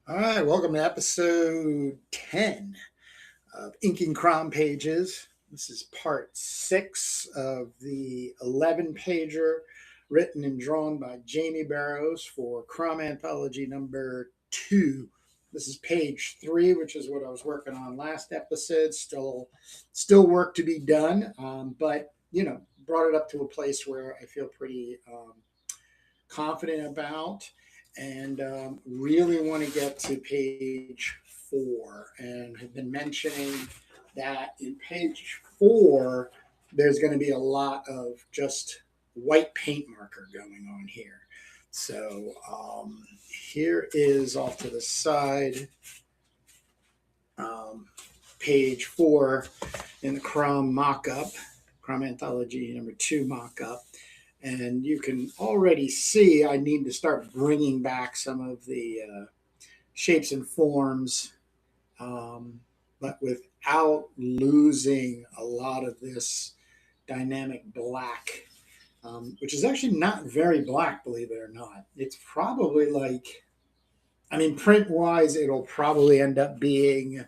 All right, welcome to episode 10 of Inking CROM Pages. This is part 6 of the 11 pager written and drawn by Jamie Barrows for CROM Anthology number 2. This is page 3, which is what I was working on last episode. Still work to be done, but brought it up to a place where I feel pretty confident about and really want to get to page 4 and have been mentioning that in page 4 there's going to be a lot of just white paint marker going on here. So here is off to the side page 4 in the CROM mock-up, CROM Anthology number 2 mock-up. And you can already see I need to start bringing back some of the shapes and forms, but without losing a lot of this dynamic black, which is actually not very black, believe it or not. It's probably print-wise, it'll probably end up being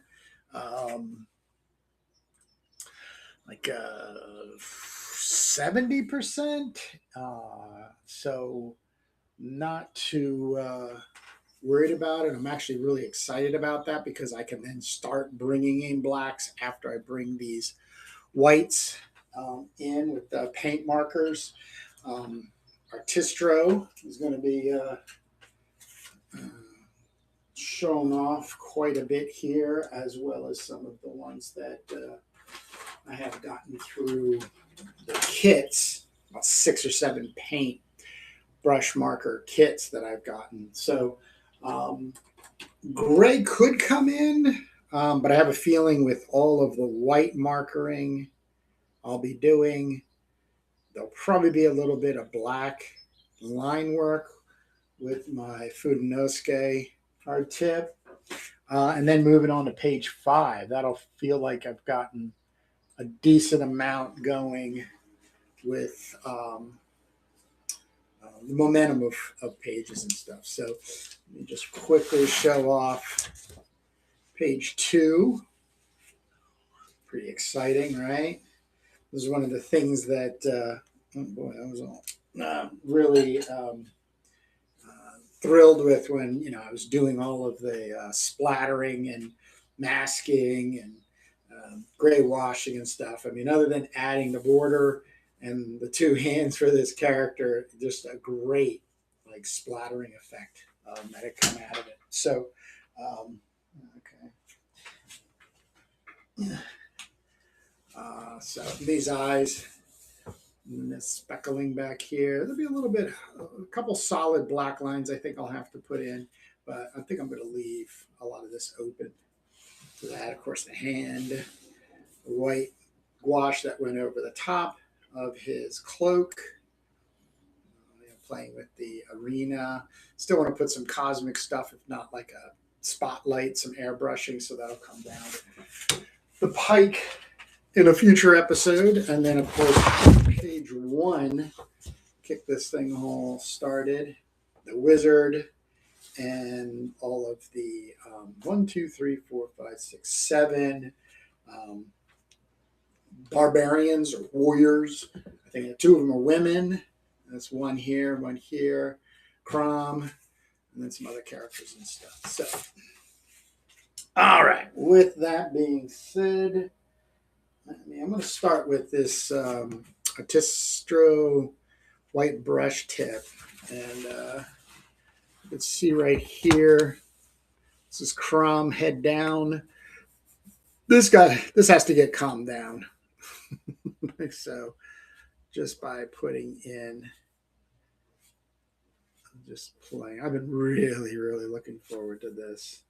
like 70%. So not too worried about it. I'm actually really excited about that because I can then start bringing in blacks after I bring these whites in with the paint markers. Artistro is going to be shown off quite a bit here, as well as some of the ones that I have gotten through the kits, about 6 or 7 paint brush marker kits that I've gotten. So gray could come in, but I have a feeling with all of the white markering I'll be doing, there'll probably be a little bit of black line work with my Fudenosuke hard tip. And then moving on to page 5, that'll feel like I've gotten a decent amount going with the momentum of pages and stuff. So let me just quickly show off page 2. Pretty exciting, right? This is one of the things that, oh boy, I was all really thrilled with when, I was doing all of the splattering and masking and gray washing and stuff. Other than adding the border and the 2 hands for this character, just a great splattering effect that had come out of it. So, okay. So these eyes and this speckling back here, there'll be a couple solid black lines I think I'll have to put in, but I think I'm going to leave a lot of this open. So that, of course, the hand, the white gouache that went over the top of his cloak, playing with the arena. Still want to put some cosmic stuff, if not like a spotlight, some airbrushing, so that'll come down the pike in a future episode. And then, of course, page 1, kick this thing all started. The wizard and all of the 1, 2, 3, 4, 5, 6, 7 barbarians or warriors. I think 2 of them are women. That's one here, CROM, and then some other characters and stuff. So, all right. With that being said, I'm going to start with this Artistro white brush tip, and you can see right here. This is CROM head down. This has to get calmed down. So, just by putting in, just playing. I've been really, really looking forward to this.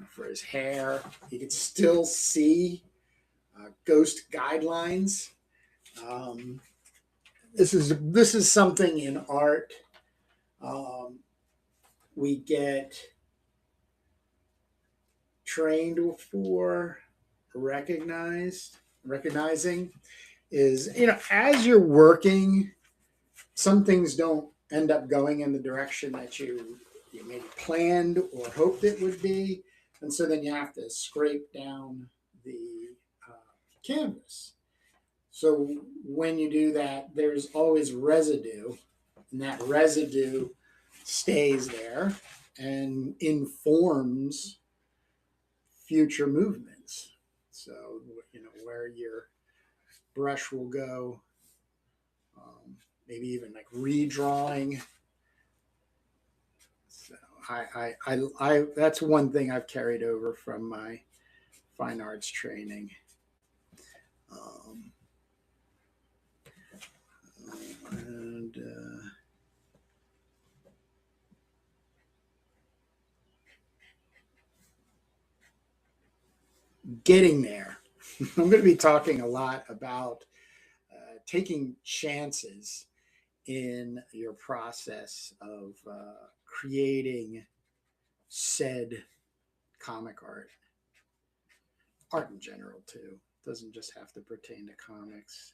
For his hair, you can still see ghost guidelines. This is something in art we get trained for, recognizing is, as you're working, some things don't end up going in the direction that you you maybe planned or hoped it would be. And so then you have to scrape down the canvas. So when you do that, there's always residue, and that residue stays there and informs future movements. So, where your brush will go, maybe even like redrawing. So I that's one thing I've carried over from my fine arts training. Um, and getting there. I'm going to be talking a lot about taking chances in your process of creating said comic art in general too. It doesn't just have to pertain to comics.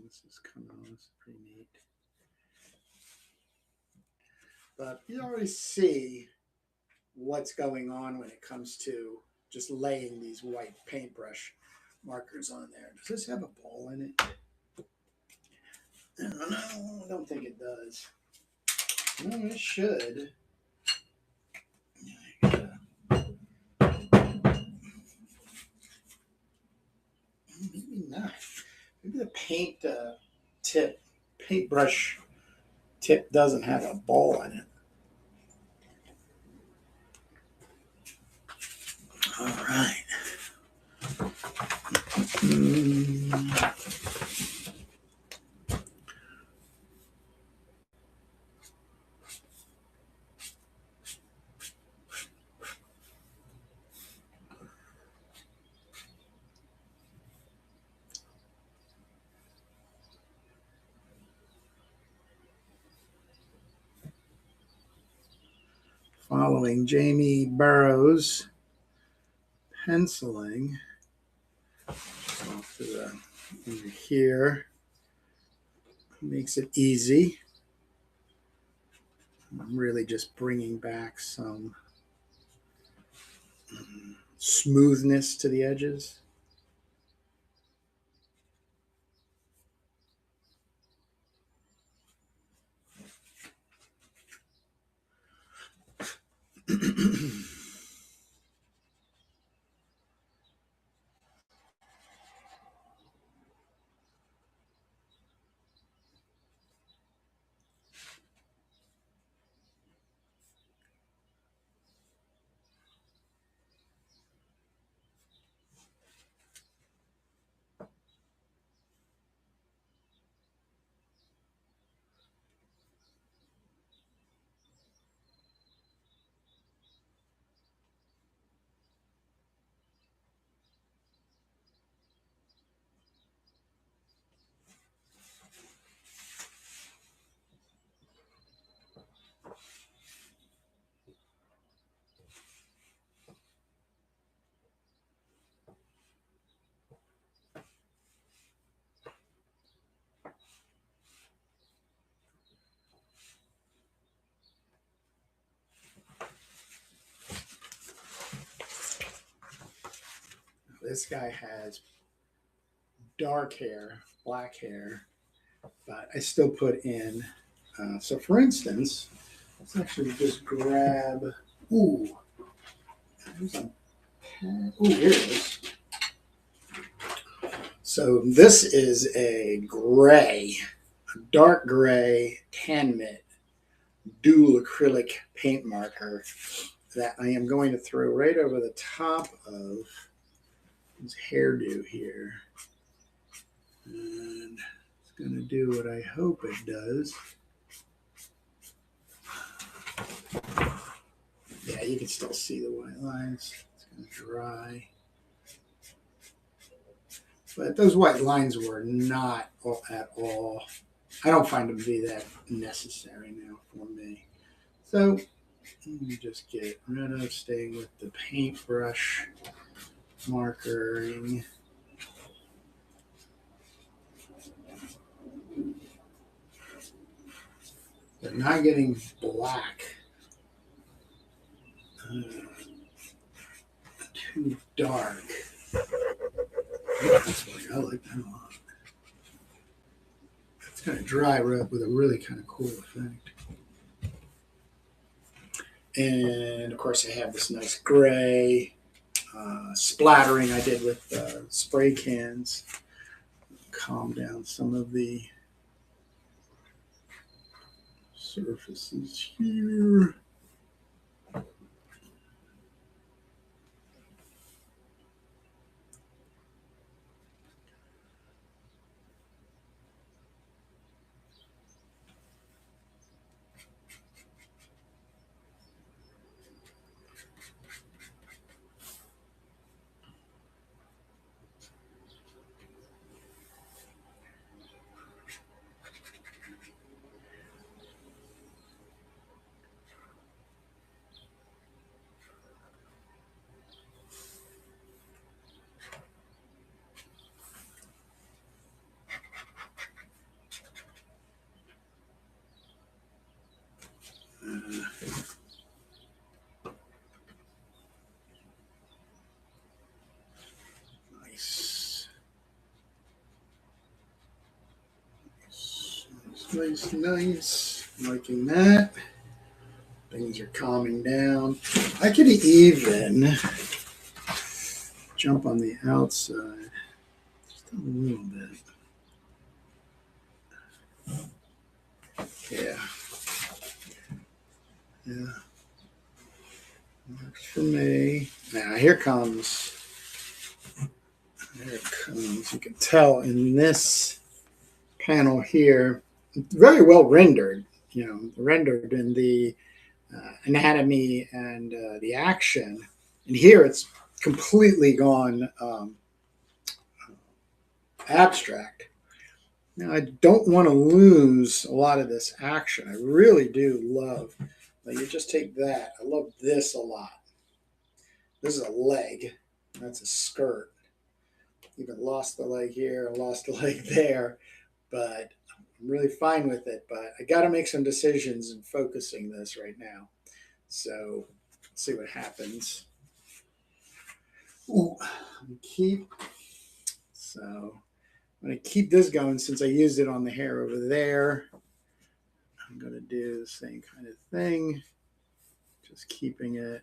This is coming on. This is pretty neat. But you already see what's going on when it comes to just laying these white paintbrush markers on there. Does this have a ball in it? I don't think it does. No, it should. Maybe not. Maybe the paintbrush tip doesn't have a ball in it. All right. Following Jamie Barrows penciling off to the over here makes it easy. I'm really just bringing back some smoothness to the edges. This guy has dark hair, black hair, but I still put in. So for instance, let's actually just grab, ooh, here it is. So this is a gray, a dark gray tan mitt dual acrylic paint marker that I am going to throw right over the top of his hairdo here. And it's going to do what I hope it does. Yeah, you can still see the white lines. It's going to dry. But those white lines were not at all, I don't find them to be that necessary now for me. So let me just get rid of staying with the paintbrush markering. not getting black too dark. That's like, I like that a lot. It's going to dry up with a really kind of cool effect. And of course, I have this nice gray splattering I did with spray cans. Calm down some of the surfaces here. Nice. Nice. Liking that. Things are calming down. I could even jump on the outside just a little bit. Yeah. Yeah. Works for me. Now here it comes. There it comes. You can tell in this panel here, very well rendered. You know, rendered in the anatomy and the action. And here it's completely gone abstract. Now, I don't want to lose a lot of this action. I really do love, like, you just take that. I love this a lot. This is a leg. That's a skirt. Even lost the leg here, lost the leg there, but I'm really fine with it. But I got to make some decisions in focusing this right now. So let's see what happens. Ooh, so I'm going to keep this going since I used it on the hair over there. I'm going to do the same kind of thing, just keeping it.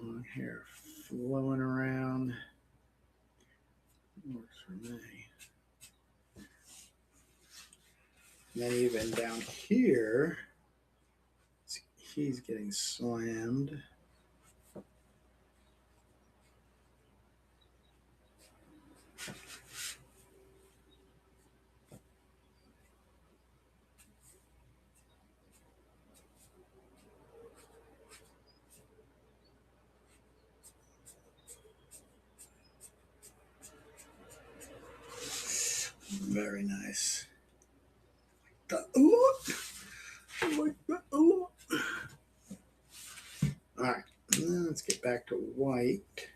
Long hair flowing around. Works for me. And then even down here, he's getting slammed. Very nice. That a lot. I like that a lot. All right, let's get back to white.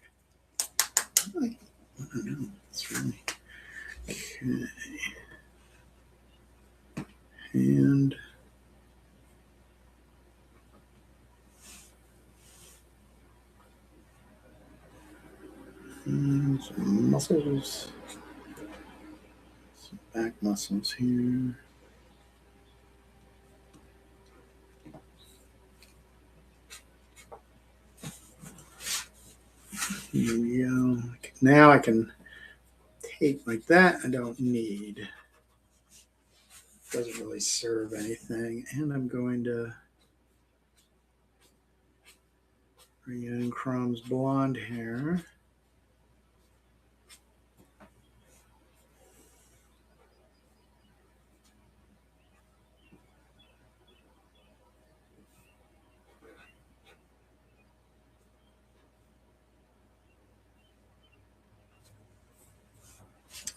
I don't know. It's really okay. And some muscles, some back muscles here. Here we go. Now I can take like that. I don't need. Doesn't really serve anything. And I'm going to bring in CROM's blonde hair.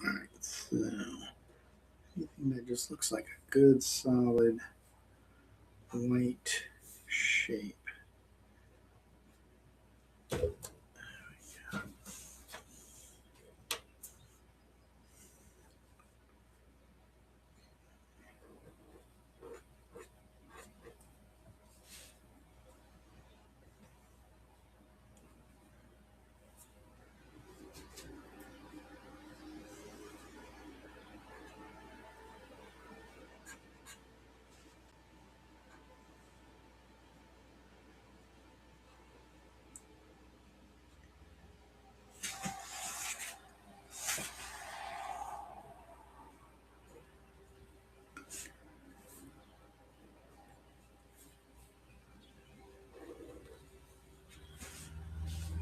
All right, so And it just looks like a good solid white shape.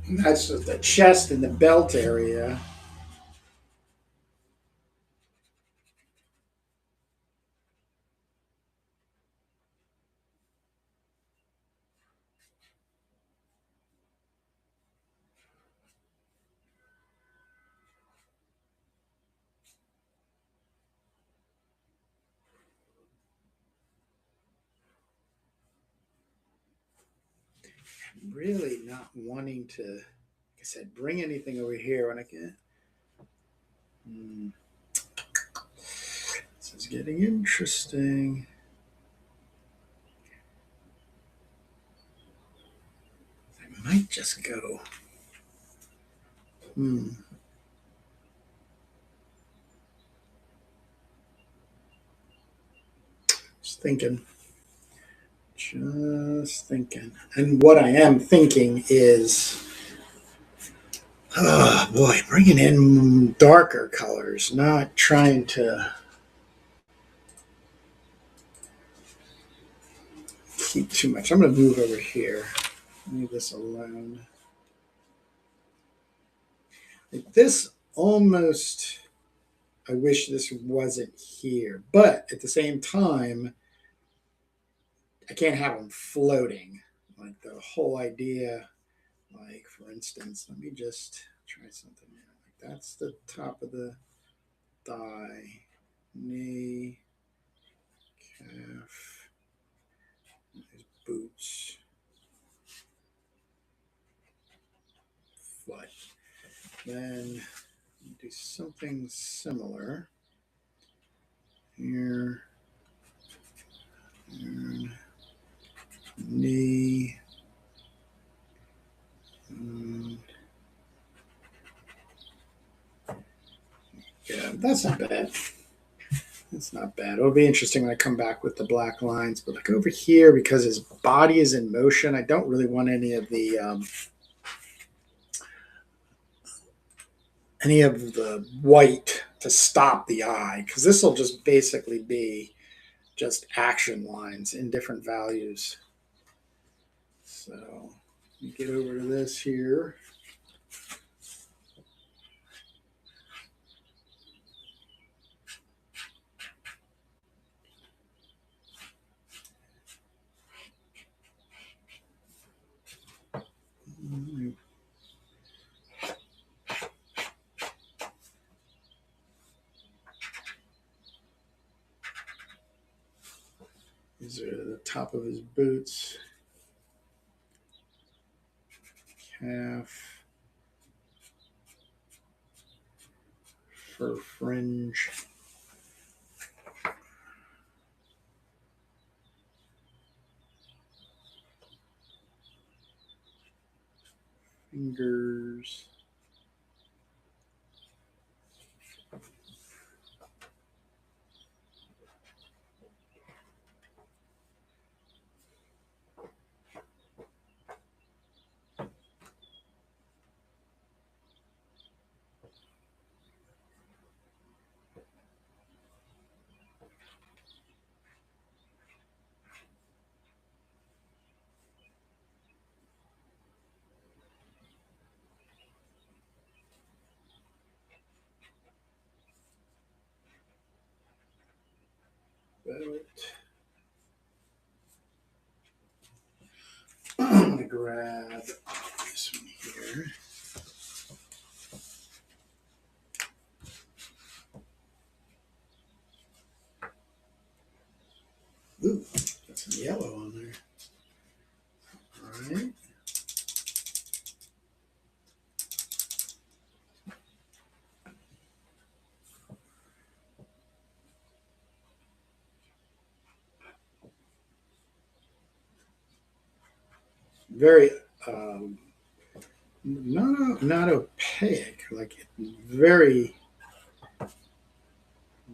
And that's just the chest and the belt area. Really not wanting to, like I said, bring anything over here when I can. This is getting interesting. I might just go. Just thinking. Just thinking. And what I am thinking is, oh boy, bringing in darker colors, not trying to keep too much. I'm going to move over here. Leave this alone. Like this almost, I wish this wasn't here. But at the same time, I can't have them floating. Like the whole idea, like for instance, let me just try something here. Like that's the top of the thigh, knee, calf, his boots, foot. Then do something similar here, and knee, and yeah, that's not bad. That's not bad. It'll be interesting when I come back with the black lines. But like over here, because his body is in motion, I don't really want any of the white to stop the eye, because this will just basically be just action lines in different values. So let me get over to this here. These are the top of his boots, calf, fur fringe, fingers. I'm going to grab this one here. Ooh, got some yellow on there. All right. Very not opaque, like very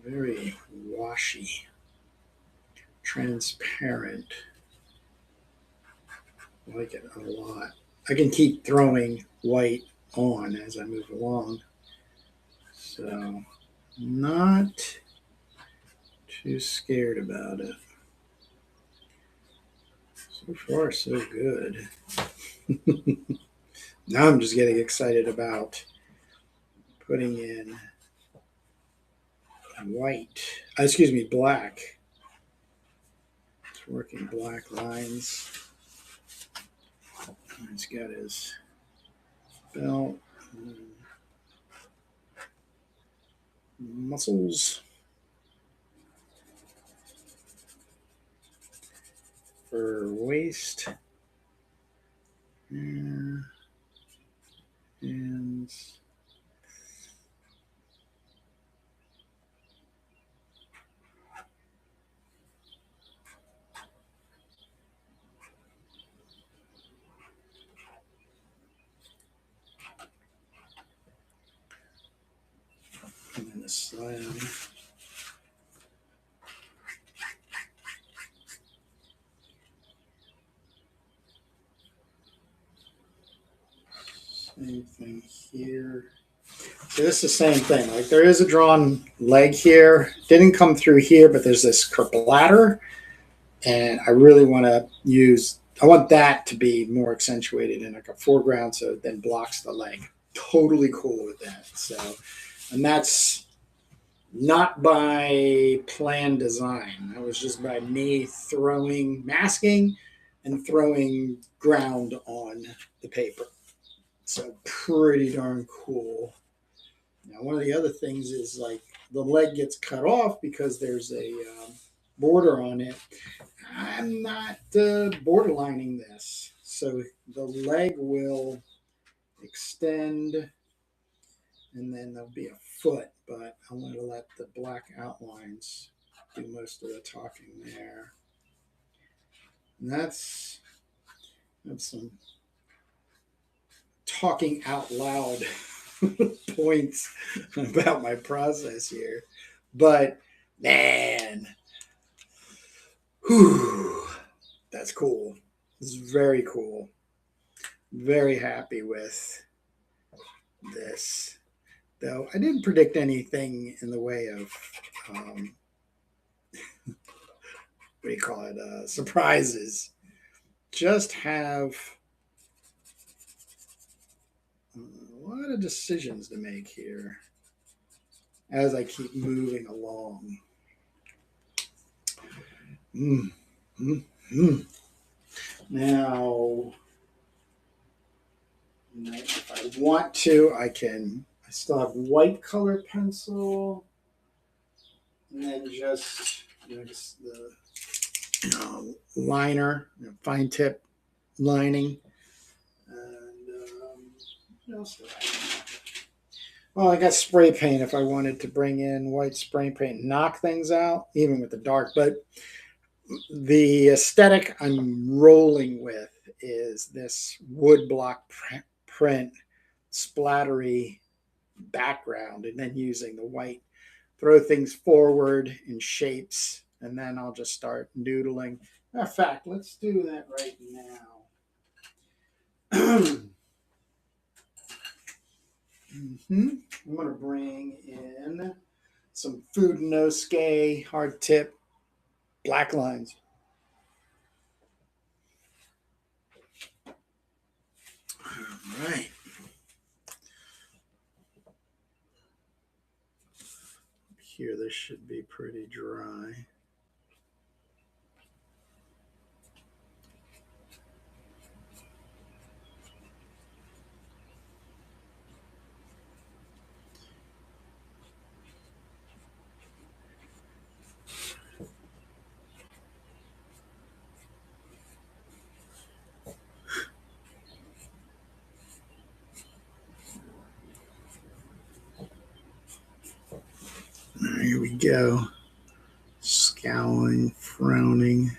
very washy, transparent. I like it a lot. I can keep throwing white on as I move along, so not too scared about it. So far, so good. Now I'm just getting excited about putting in white. Excuse me, black. It's working black lines. He's got his belt, muscles for waist, and hands. And then the slab. Same thing here. So this is the same thing. Like there is a drawn leg here. Didn't come through here, but there's this bladder, and I really want to use. I want that to be more accentuated in like a foreground, so it then blocks the leg. Totally cool with that. So, and that's not by plan design. That was just by me masking and throwing ground on the paper. So pretty darn cool. Now, one of the other things is like the leg gets cut off because there's a border on it. I'm not borderlining this. So the leg will extend and then there'll be a foot, but I'm going to let the black outlines do most of the talking there. And that's some talking out loud points about my process here. But man, whew, that's cool. This is very cool. Very happy with this. Though I didn't predict anything in the way of what do you call it? Surprises. Just have a lot of decisions to make here as I keep moving along. Now, if I want to, I can. I still have white color pencil, and then just the liner, fine tip lining, and what else do I have? Well, I got spray paint if I wanted to bring in white spray paint, knock things out, even with the dark. But the aesthetic I'm rolling with is this wood block print, splattery background, and then using the white, throw things forward in shapes, and then I'll just start noodling. Matter of fact, let's do that right now. I'm going to bring in some Food Nosuke hard tip black lines. All right. Here, this should be pretty dry. Here we go. Scowling, frowning.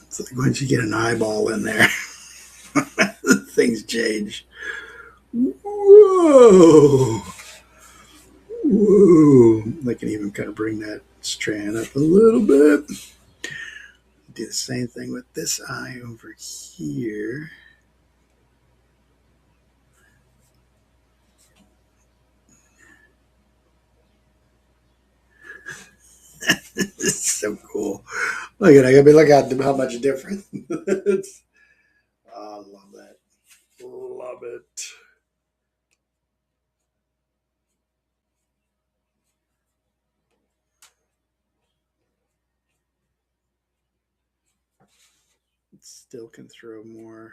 It's like once you get an eyeball in there, things change. Whoa! Whoa! I can even kind of bring that strand up a little bit. Do the same thing with this eye over here. It's so cool. Look at it. I mean, look at how much different. I love that. Love it. Still can throw more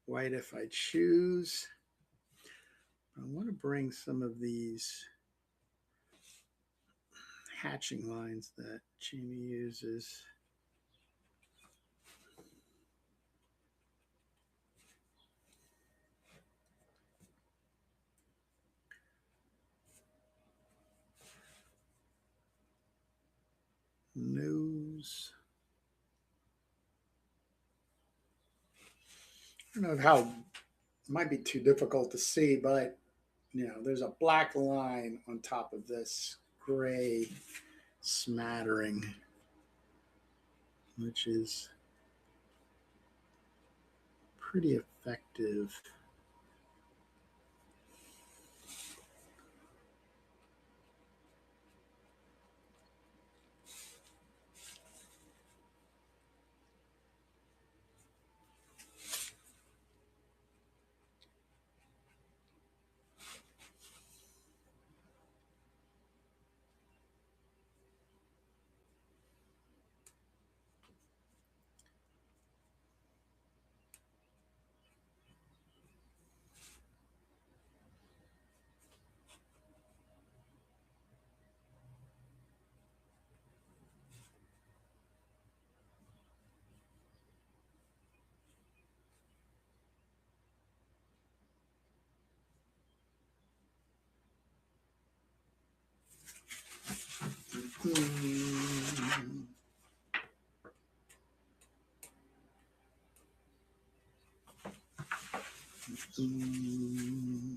white if I choose. I want to bring some of these hatching lines that Jamie uses. Nose. I don't know how it might be too difficult to see, but there's a black line on top of this gray smattering, which is pretty effective. Mm. Mm.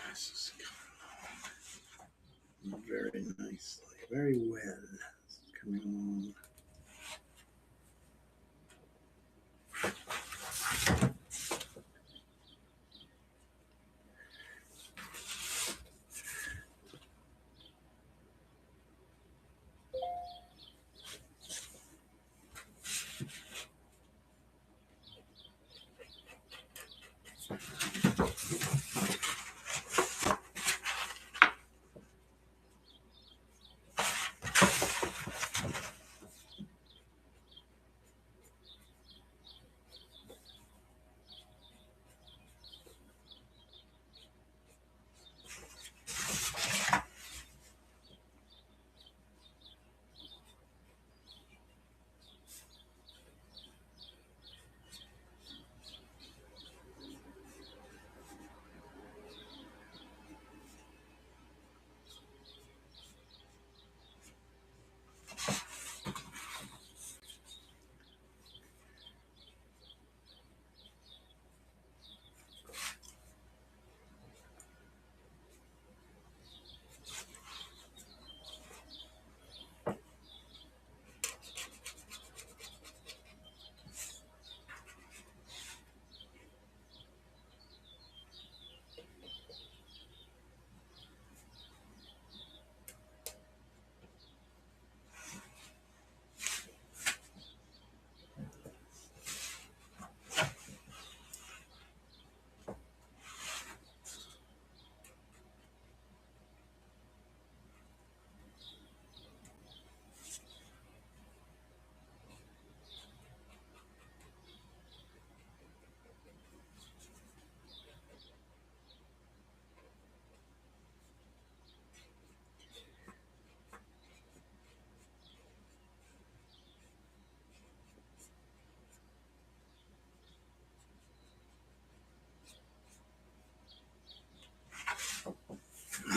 This is very nicely, very well. This is coming along.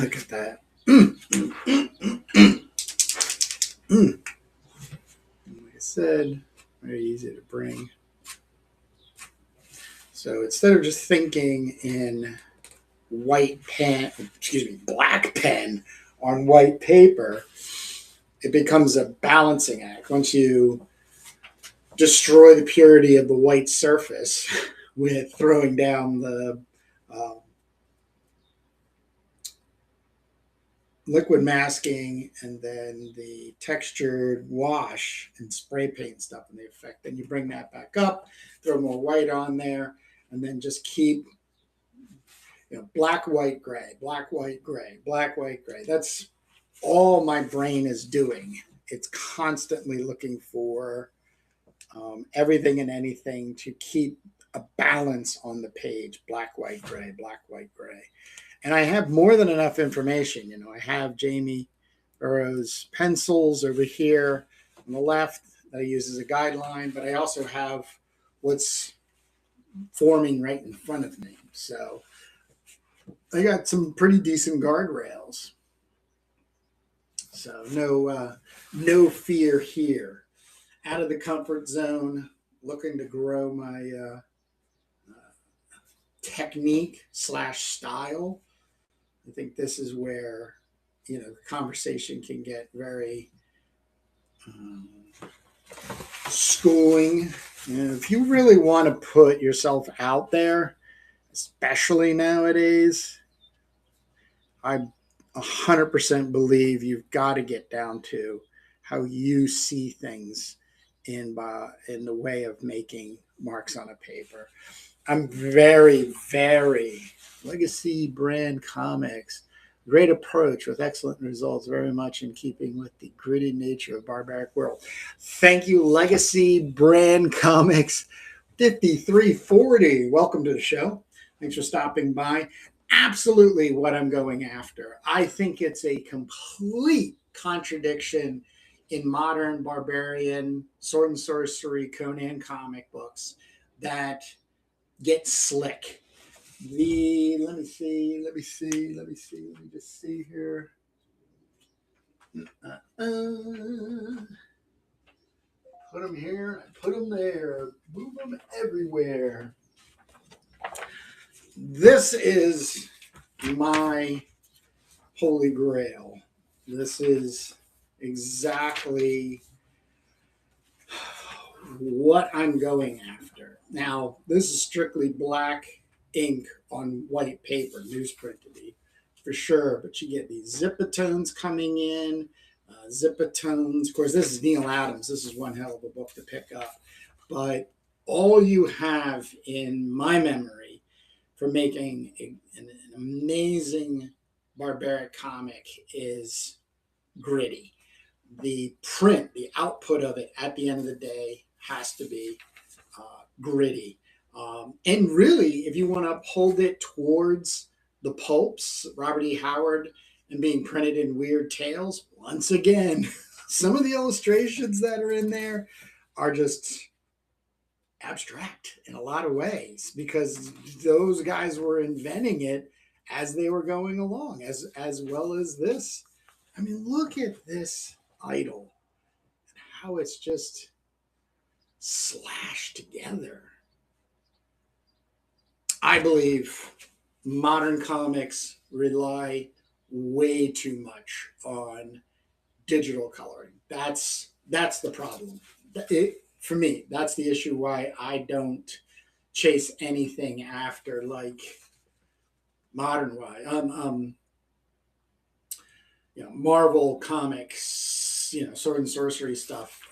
Look at that. Like I said, very easy to bring. So instead of just thinking in black pen on white paper, it becomes a balancing act. Once you destroy the purity of the white surface with throwing down the um, liquid masking and then the textured wash and spray paint stuff and the effect, then you bring that back up, throw more white on there, and then just keep black, white, gray, black, white, gray, black, white, gray. That's all my brain is doing. It's constantly looking for everything and anything to keep a balance on the page: black, white, gray, black, white, gray. And I have more than enough information. I have Jamie Barrows pencils over here on the left that I use as a guideline, but I also have what's forming right in front of me. So I got some pretty decent guardrails. So no fear here. Out of the comfort zone, looking to grow my technique / style. I think this is where the conversation can get very schooling. If you really want to put yourself out there, especially nowadays, I 100% believe you've got to get down to how you see things in the way of making marks on a paper. I'm very, very legacy brand comics. Great approach with excellent results, very much in keeping with the gritty nature of barbaric world. Thank you, Legacy Brand Comics 5340. Welcome to the show. Thanks for stopping by. Absolutely what I'm going after. I think it's a complete contradiction in modern barbarian, sword and sorcery, Conan comic books that get slick. Let me just see here. Put them here, put them there, move them everywhere. This is my holy grail. This is exactly what I'm going after. Now, this is strictly black ink on white paper, newsprint to be for sure, but you get these zipatones coming in, zipatones. Of course, this is Neil Adams. This is one hell of a book to pick up. But all you have in my memory for making an amazing barbaric comic is gritty. The print, the output of it at the end of the day has to be gritty. And really, if you want to uphold it towards the pulps, Robert E. Howard, and being printed in weird tales, once again, some of the illustrations that are in there are just abstract in a lot of ways because those guys were inventing it as they were going along, as well as this. I mean, look at this idol and how it's just slashed together. I believe modern comics rely way too much on digital coloring. That's the problem. For me, that's the issue why I don't chase anything after like modern Marvel comics, sword and sorcery stuff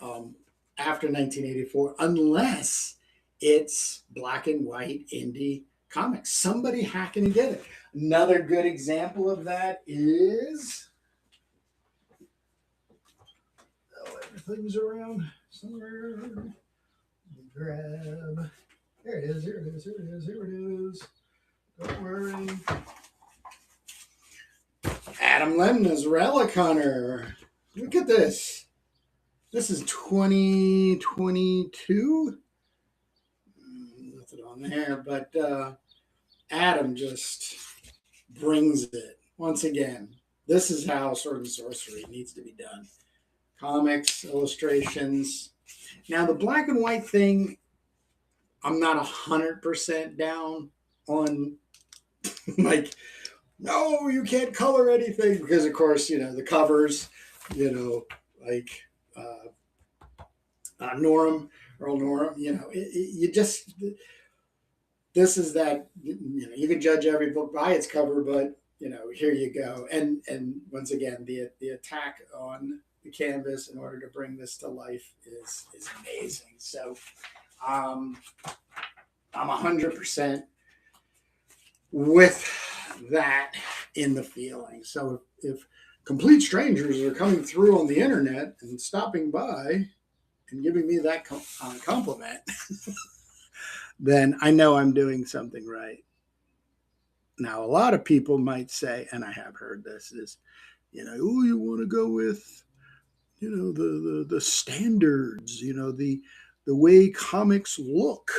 after 1984, unless it's black and white indie comics. Somebody hacking to get it. Another good example of that is everything's around somewhere. Grab. There it is. Here it is. Here it is. Here it is. Don't worry. Adam Lemna's Relic Hunter. Look at this. This is 2022. Nothing on there, but Adam just brings it once again, this is how Sword and Sorcery needs to be done. Comics, illustrations. Now the black and white thing, I'm not 100% down on. Like, no, you can't color anything because, of course, the covers, like Norm, Earl Norm. You just, this is that. You can judge every book by its cover, but here you go. And once again, the attack on the canvas in order to bring this to life is amazing. So I'm 100% with that in the feeling. So if complete strangers are coming through on the internet and stopping by and giving me that compliment, then I know I'm doing something right. Now, a lot of people might say, and I have heard this, is, oh, you want to go with, the standards, the way comics look,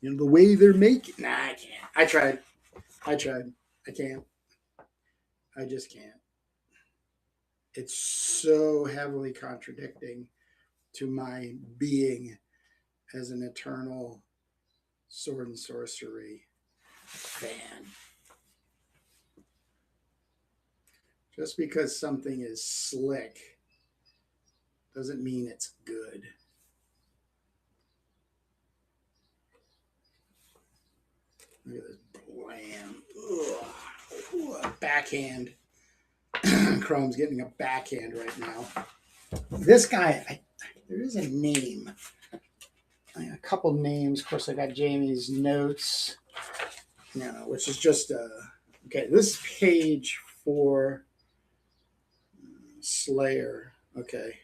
the way they're making. Nah, I can't. I tried. I can't. I just can't. It's so heavily contradicting to my being as an eternal Sword and Sorcery fan. Just because something is slick doesn't mean it's good. Look at this blam. Ugh. Backhand. CROM's getting a backhand right now. This guy, there is a name. A couple names. Of course, I got Jamie's notes, which is just okay. This page 4, Slayer. Okay.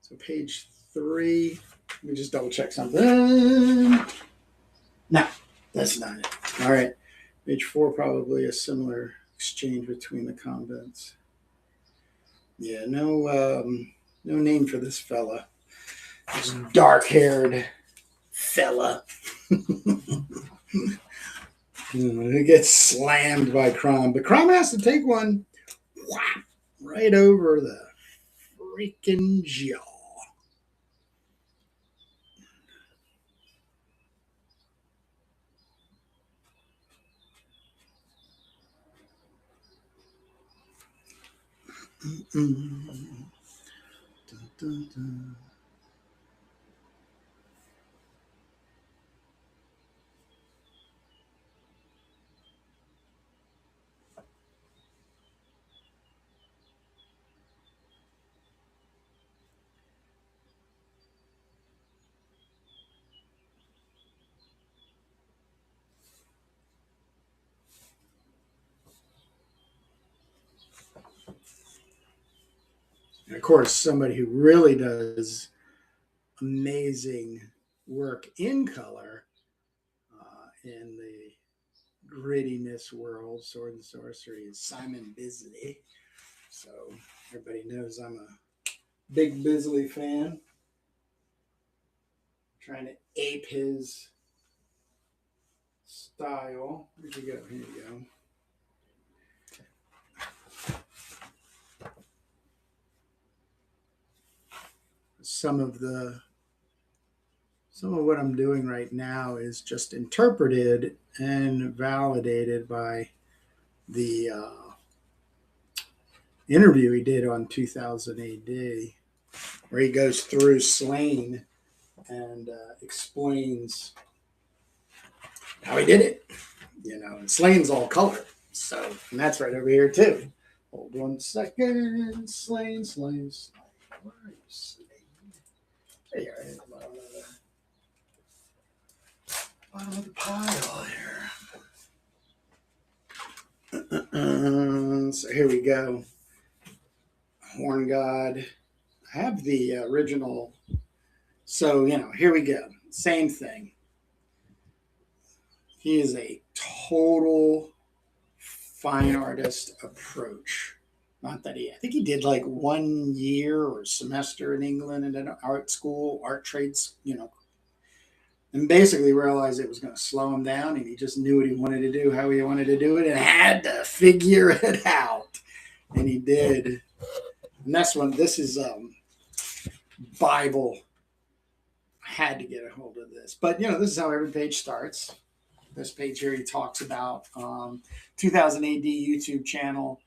So page 3. Let me just double check something. No, that's not it. All right. Page 4, probably a similar exchange between the convents. Yeah, no name for this fella. This dark-haired fella. He gets slammed by CROM, but CROM has to take one right over the freaking jaw. Dun, dun, dun. And of course, somebody who really does amazing work in color in the grittiness world, Sword and Sorcery, is Simon Bisley. So everybody knows I'm a big Bisley fan. Trying to ape his style. Where'd you go? Here you go. Some of what I'm doing right now is just interpreted and validated by the interview he did on 2000 AD, where he goes through Slain and explains how he did it. And Slane's all color. So, and that's right over here too. Hold 1 second. Slain. Where are you, Slane? There you are. Bottom of the pile here. So here we go. Horn God. I have the original. So, here we go. Same thing. He is a total fine artist approach. Not that I think he did like 1 year or semester in England in an art school, art trades, and and basically realized it was going to slow him down, and he just knew what he wanted to do, how he wanted to do it, and had to figure it out, and he did. And that's when this is Bible. I had to get a hold of this, but this is how every page starts. This page here, he talks about 2000 AD YouTube channel.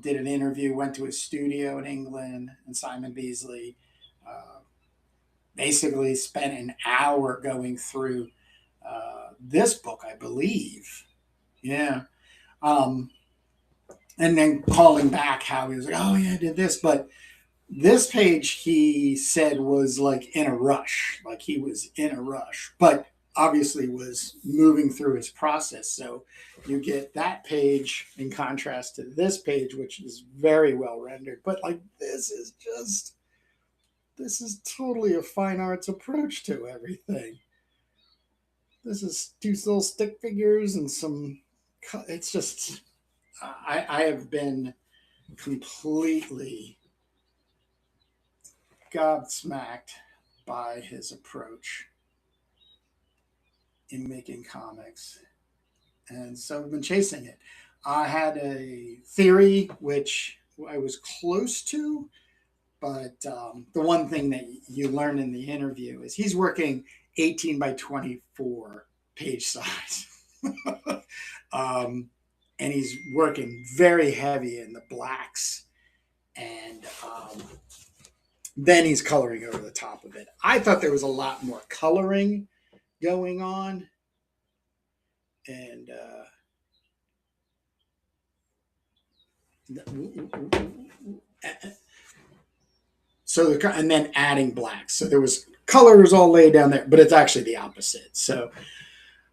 Did an interview, went to his studio in England, and Simon Beasley basically spent an hour going through this book, I believe. Yeah. And then calling back how he was like, oh, yeah, I did this. But this page, he said, was like in a rush. Like he was in a rush, but obviously was moving through his process. So you get that page in contrast to this page, which is very well rendered. But like this is totally a fine arts approach to everything. This is two little stick figures and some. It's just, I have been completely gobsmacked by his approach in making comics. And so I've been chasing it. I had a theory which I was close to, but the one thing that you learn in the interview is he's working 18 by 24 page size. And he's working very heavy in the blacks. And then he's coloring over the top of it. I thought there was a lot more coloring going on. And so and then adding blacks. So there was colors all laid down there, but it's actually the opposite. So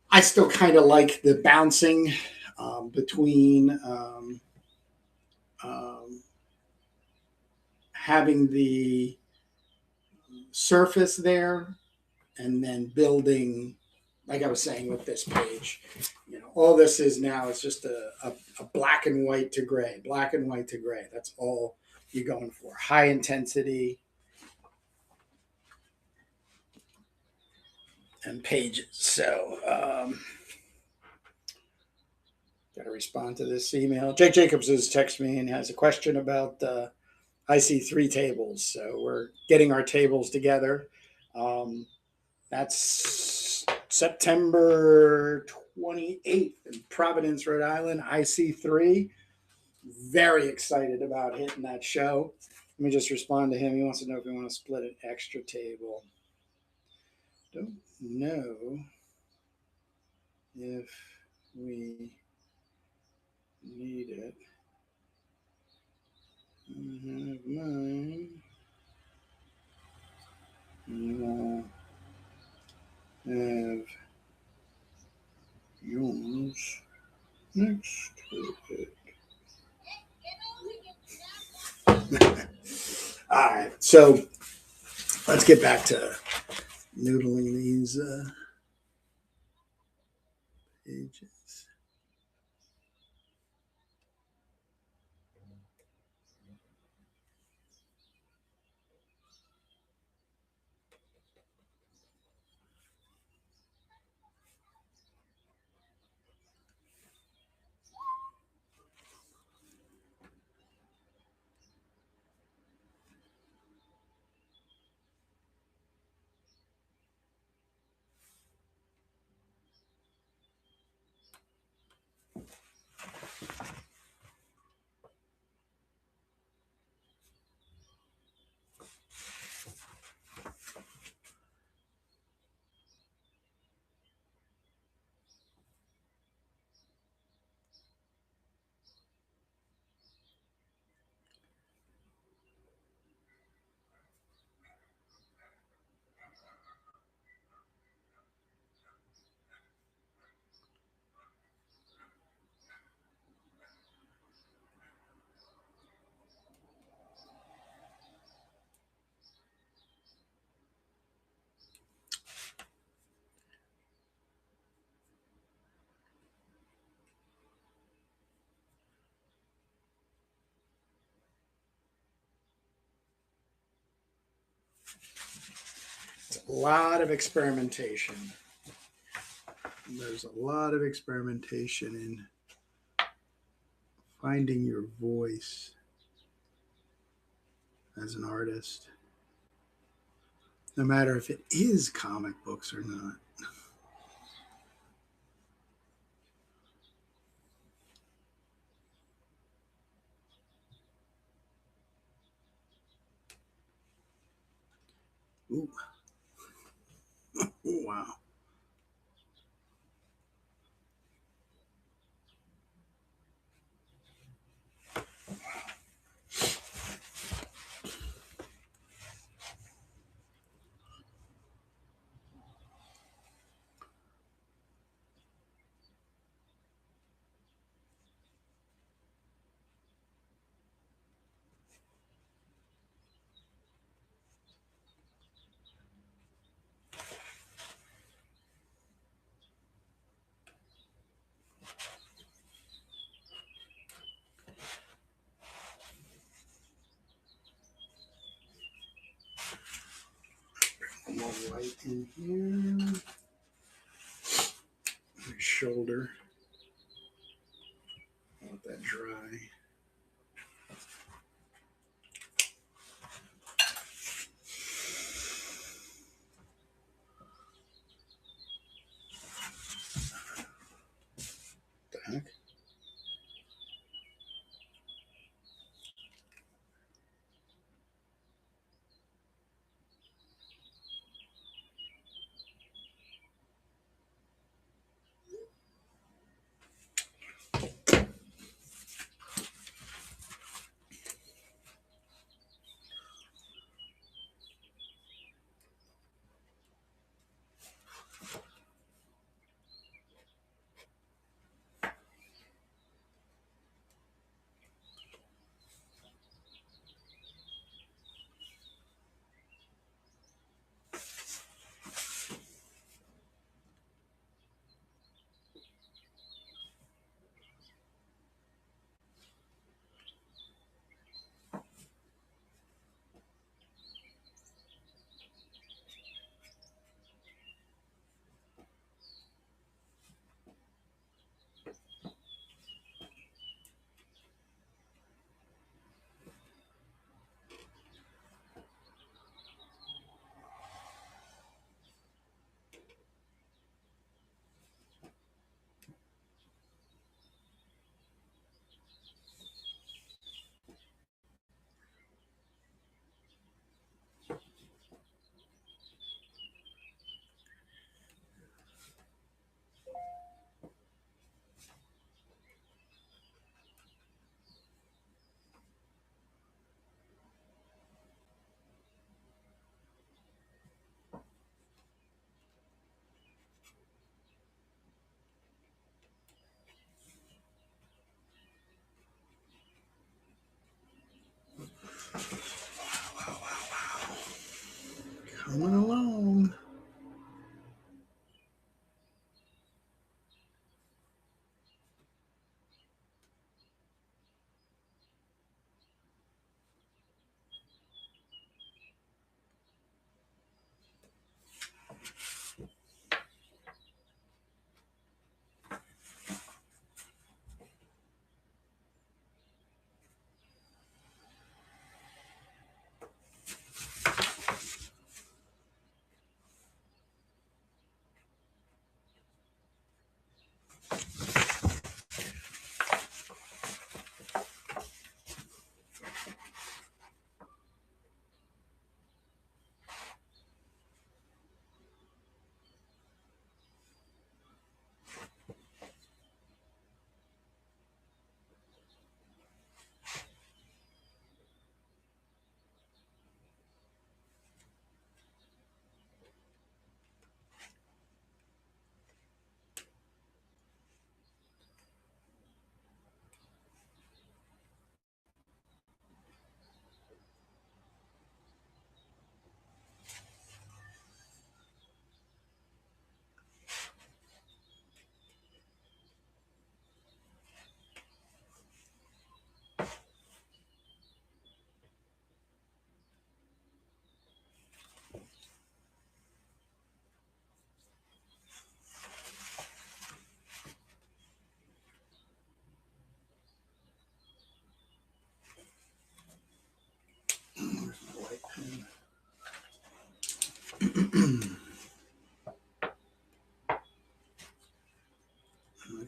I still kind of like the bouncing between having the surface there and then building, like I was saying with this page, all this is now is just a black and white to gray, black and white to gray. That's all you're going for. High intensity and pages. So, got to respond to this email. Jake Jacobs has texted me and has a question about IC3 tables. So we're getting our tables together. That's September 28th in Providence, Rhode Island, IC3. Very excited about hitting that show. Let me just respond to him. He wants to know if we want to split an extra table. Don't know if we need it. I have mine. And I'll have yours next to it. All right, so let's get back to noodling these pages. A lot of experimentation. There's a lot of experimentation in finding your voice as an artist, no matter if it is comic books or not. Ooh. Wow. More white in here. My shoulder. Let that dry. What the heck?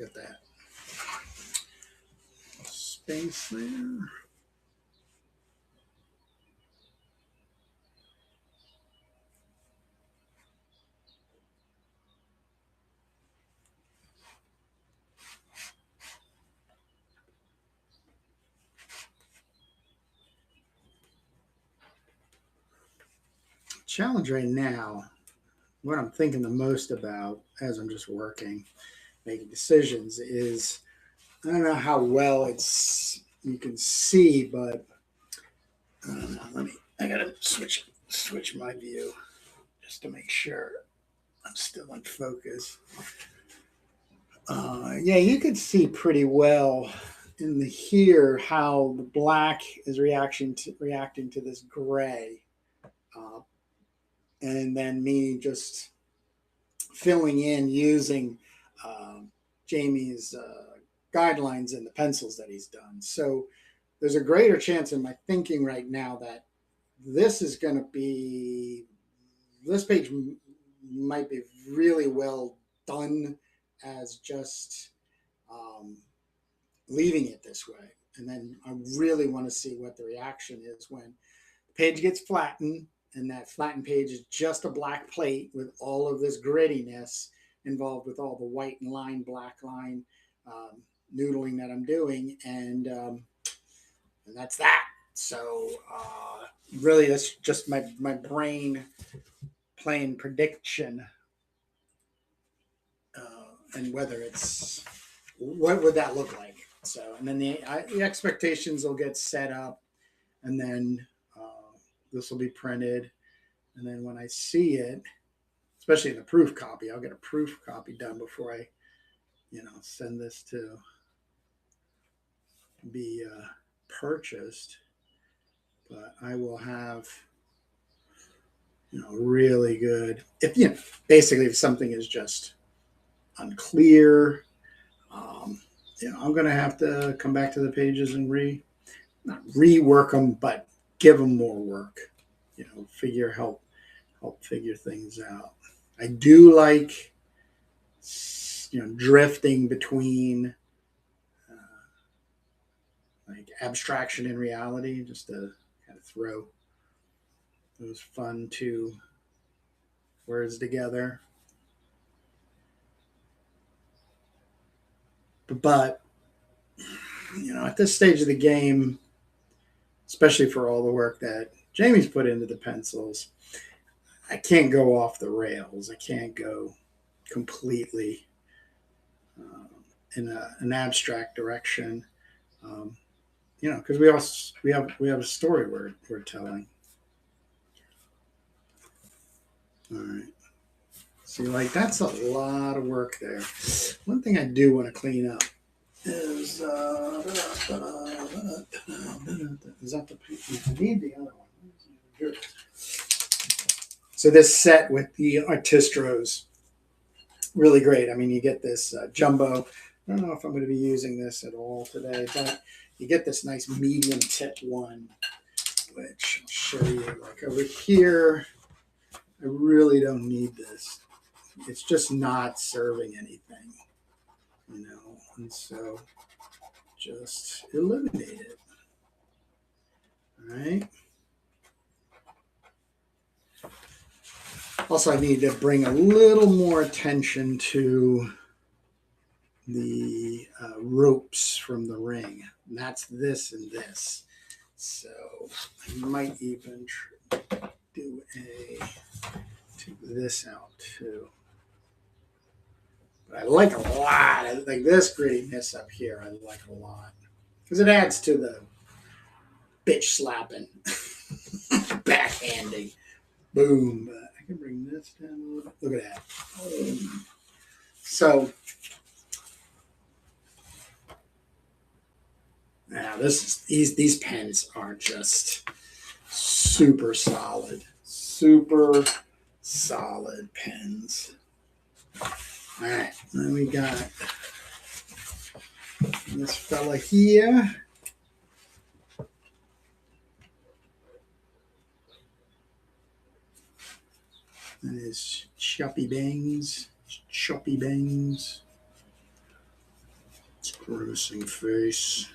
at that space there. Challenge right now, what I'm thinking the most about as I'm just working, making decisions is, I don't know how well you can see, but I don't know. I gotta switch my view just to make sure I'm still in focus. Yeah, you could see pretty well in the here how the black is reacting to this gray, uh, and then me just filling in using Jamie's guidelines and the pencils that he's done. So there's a greater chance in my thinking right now that this is going to be, this page might be really well done as just leaving it this way. And then I really want to see what the reaction is when the page gets flattened, and that flattened page is just a black plate with all of this grittiness involved with all the white line, black line noodling that I'm doing. And that's that. So really, that's just my brain playing prediction, and whether it's, what would that look like. So, and then the expectations will get set up, and then this will be printed, and then when I see it, especially in the proof copy, I'll get a proof copy done before I, send this to be purchased. But I will have, really good. If basically if something is just unclear, I'm going to have to come back to the pages and not rework them, but give them more work. Help figure things out. I do like, drifting between like abstraction and reality, just to kind of throw those fun two words together. But at this stage of the game, especially for all the work that Jamie's put into the pencils, I can't go off the rails. I can't go completely in an abstract direction, because we have a story we're telling. All right. See, like, that's a lot of work there. One thing I do want to clean up is that the I need the other one. Here. So this set with the Artistros, really great. I mean, you get this jumbo. I don't know if I'm going to be using this at all today, but you get this nice medium tip one, which I'll show you. Like over here, I really don't need this. It's just not serving anything, and so just eliminate it. All right. Also, I need to bring a little more attention to the ropes from the ring. And that's this and this. So I might even take this out too. But I like a lot. I like this grittiness up here. I like a lot because it adds to the bitch slapping, backhanding. Boom. I can bring this down a little bit. Look at that. Boom. So now these pens are just super solid pens. All right, then we got this fella here. And his choppy bangs. Grimacing face.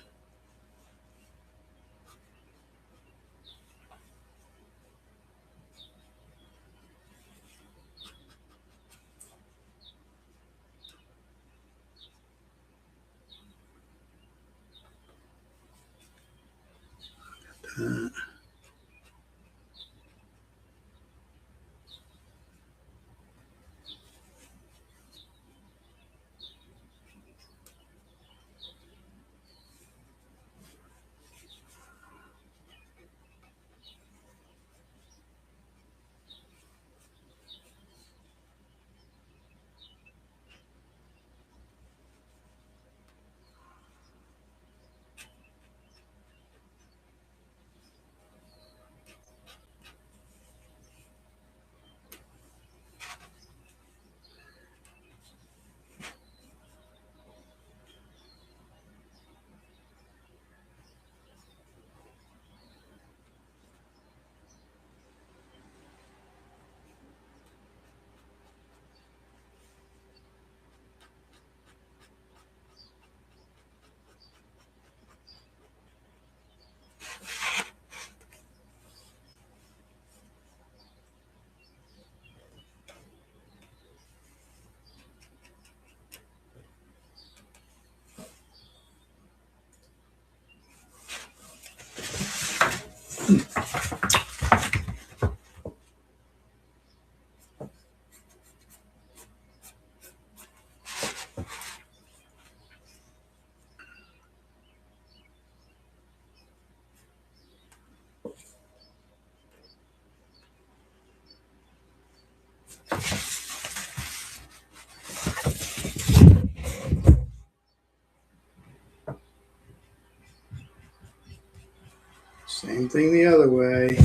Same thing the other way.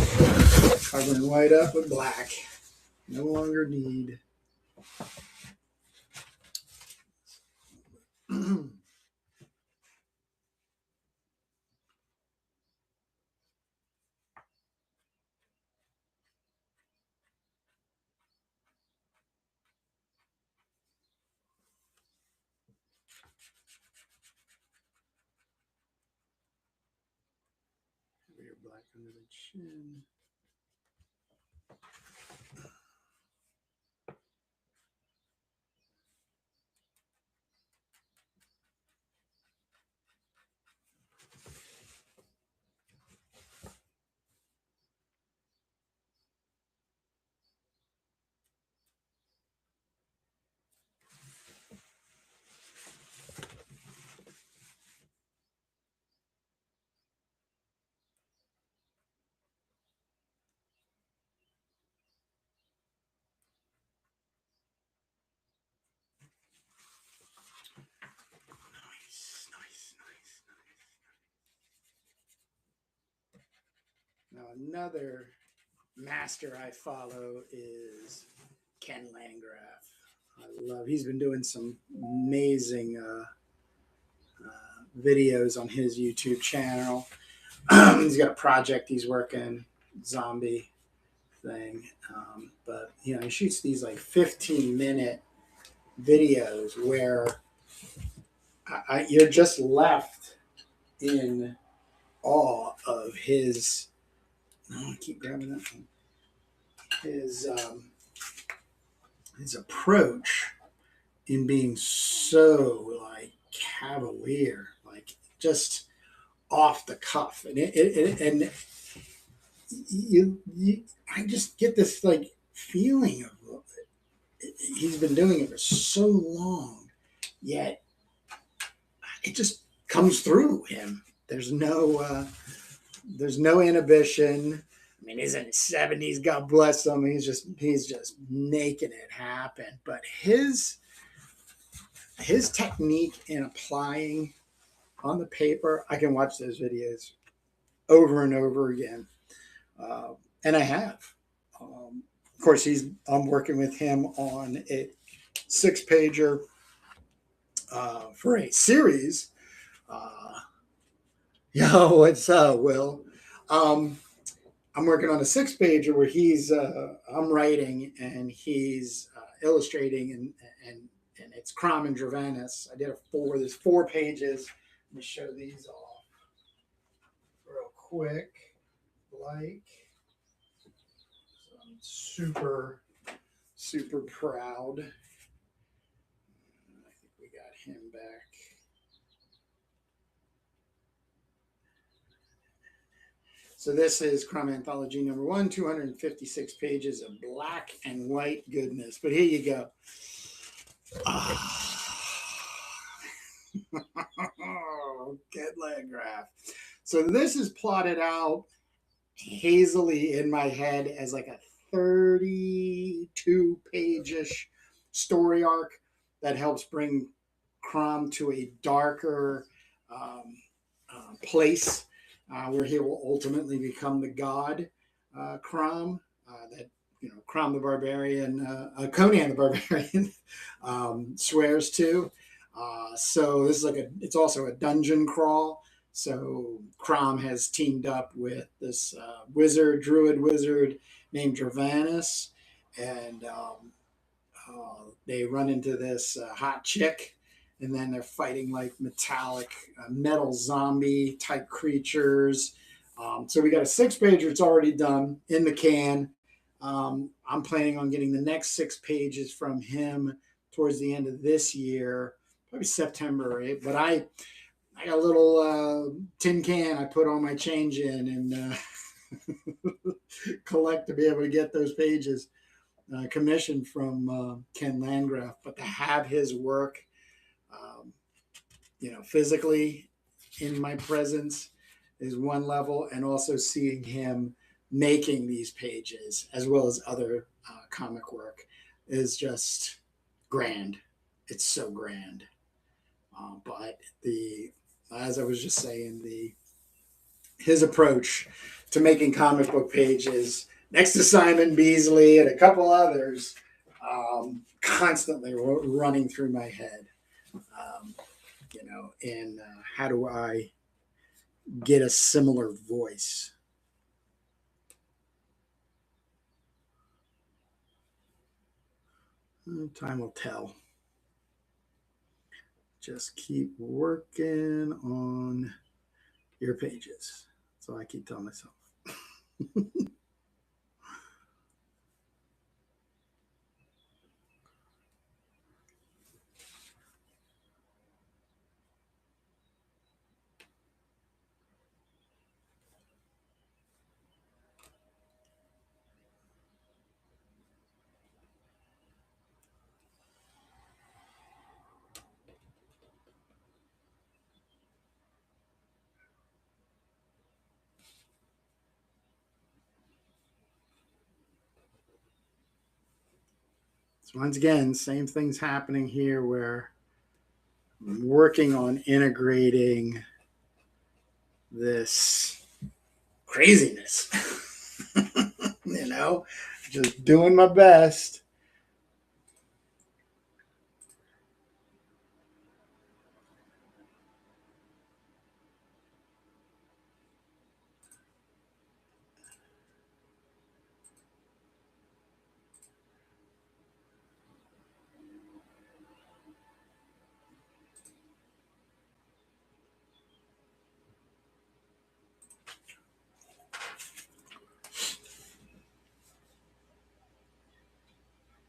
Covering white up with black. No longer need. Black under the chin. Now another master I follow is Ken Landgraf. He's been doing some amazing videos on his YouTube channel. He's got a project he's working, zombie thing. But he shoots these like 15-minute videos where you're just left in awe of his. I keep grabbing that one. His approach in being so like cavalier, like just off the cuff, and I just get this like feeling of he's been doing it for so long, yet it just comes through him. There's no inhibition. I mean, he's in his 70s. God bless him. He's just making it happen. But his technique in applying on the paper, I can watch those videos over and over again, and I have. Of course, I'm working with him on a 6-pager for a series. Yo, what's up, Will? I'm working on a 6-pager where I'm writing and he's illustrating and and it's CROM and Dravanis. I did a four. There's 4 pages. Let me show these off real quick. Like, so I'm super proud. I think we got him back. So this is CROM Anthology number 1, 256 pages of black and white goodness. But here you go. Get Landgraf. So this is plotted out hazily in my head as like a 32 page-ish story arc that helps bring CROM to a darker place where he will ultimately become the god CROM that CROM the Barbarian, Conan the Barbarian swears to. So this is it's also a dungeon crawl. So CROM has teamed up with this druid wizard named Dravanis, and they run into this hot chick, and then they're fighting like metallic metal zombie type creatures. So we got a 6-pager. It's already done in the can. I'm planning on getting the next 6 pages from him towards the end of this year, probably September, right? But I got a little tin can I put all my change in and collect to be able to get those pages commissioned from Ken Landgraf. But to have his work, physically in my presence is one level, and also seeing him making these pages as well as other comic work is just grand. It's so grand. But as I was just saying, his approach to making comic book pages, next to Simon Beasley and a couple others, constantly running through my head. And how do I get a similar voice? Time will tell. Just keep working on your pages. That's all I keep telling myself. So once again, same thing's happening here where I'm working on integrating this craziness. Just doing my best.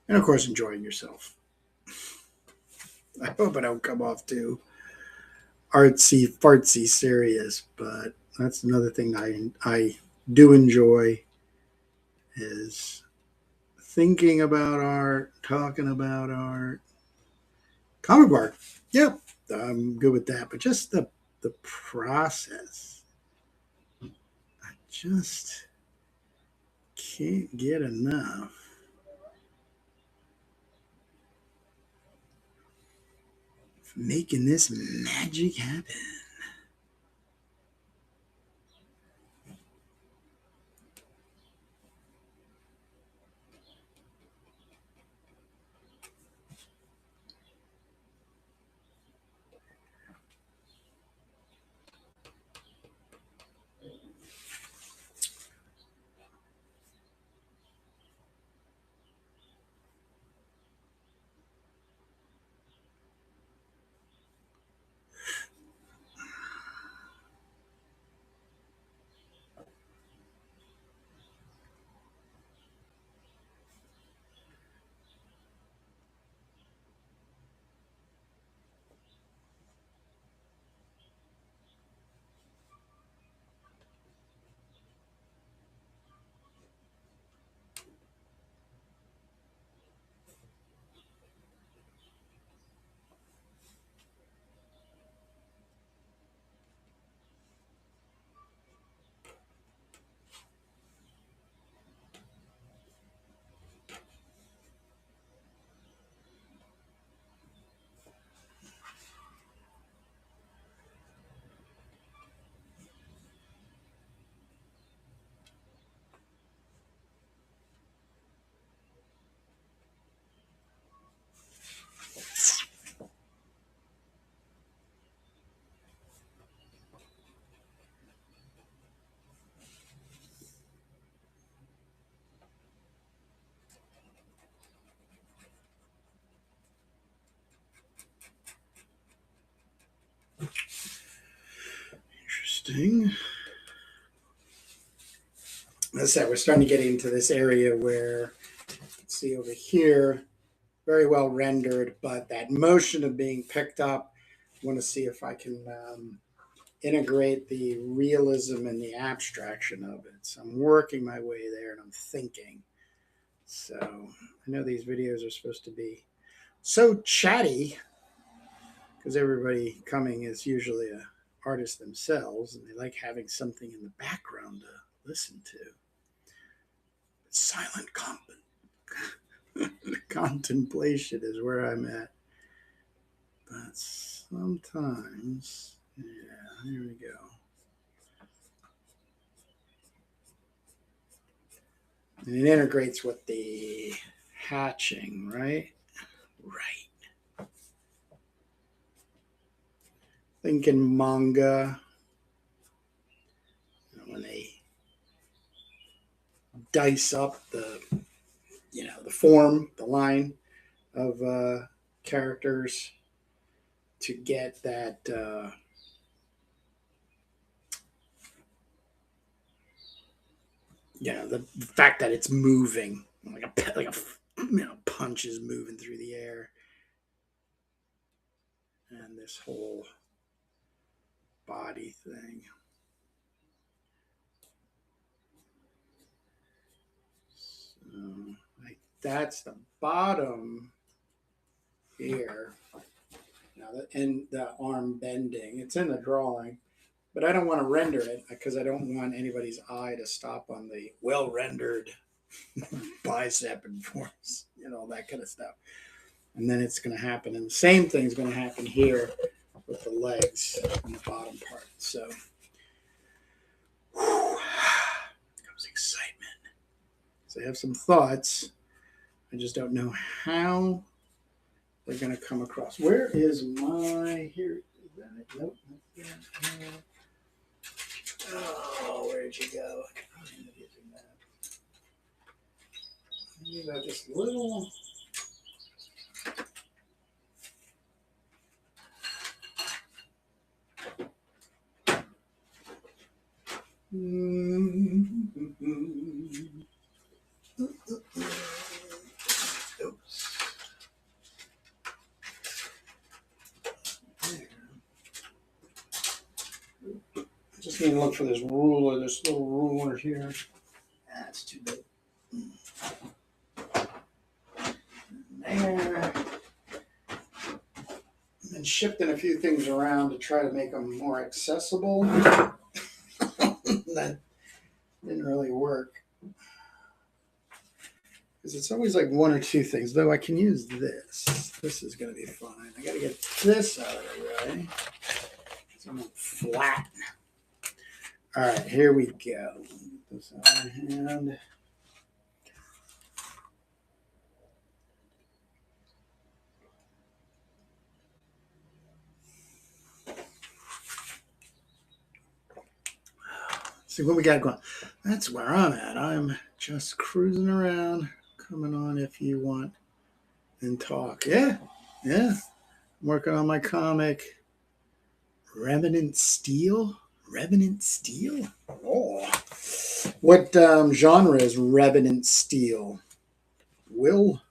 And of course, enjoying yourself. I hope I don't come off too artsy, fartsy serious, but that's another thing I do enjoy is thinking about art, talking about art. Comic art, yep, I'm good with that. But just the process, I just can't get enough. Making this magic happen. interesting. As I said, we're starting to get into this area where, let's see over here, very well rendered, but that motion of being picked up, I want to see if I can integrate the realism and the abstraction of it. So I'm working my way there and I'm thinking. So I know these videos are supposed to be so chatty because everybody coming is usually an artist themselves and they like having something in the background to listen to. Silent contemplation is where I'm at. But sometimes, yeah, here we go. And it integrates with the hatching, right? Right. Thinking manga, when they dice up the, the form, the line of characters to get that the fact that it's moving like a punch is moving through the air, and this whole body thing. So, like that's the bottom here. Now, and the arm bending, it's in the drawing, but I don't want to render it because I don't want anybody's eye to stop on the well rendered bicep and force, that kind of stuff. And then it's going to happen, and the same thing's going to happen here with the legs in the bottom part. So, comes excitement. So I have some thoughts. I just don't know how they're going to come across. Where is my here? Is that it? Nope. Oh, where'd you go? You got this little. Oops. I just need to look for this ruler, this little ruler here. That's too big. There. And shifting a few things around to try to make them more accessible. That didn't really work. Because it's always like one or two things, though I can use this. This is going to be fine. I got to get this out of the way. So I'm flat. All right, here we go. Get this out of hand. See what we got going. That's where I'm at. I'm just cruising around, coming on if you want and talk. Yeah. I'm working on my comic, Revenant Steel. Oh. What genre is Revenant Steel? Will?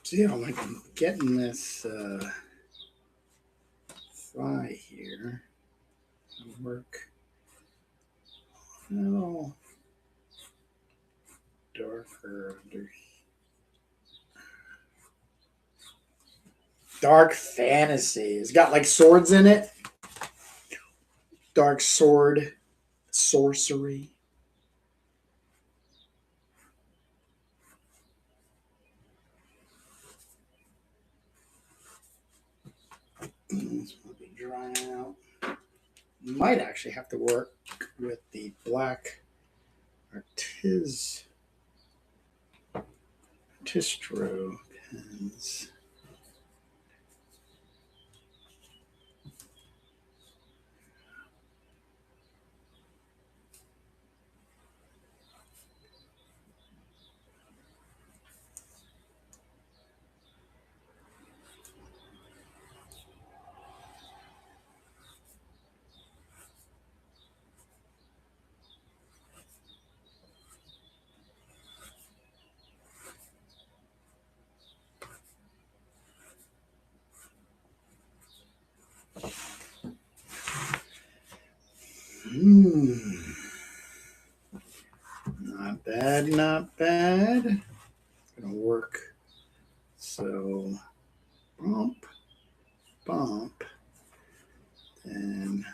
See how I'm getting this thigh here to work. Oh, darker under dark fantasy. It's got like swords in it. Dark sword, sorcery. This might be drying out. Might actually have to work with the black artistro pens. Not bad, not bad. It's gonna work. So bump, bump, and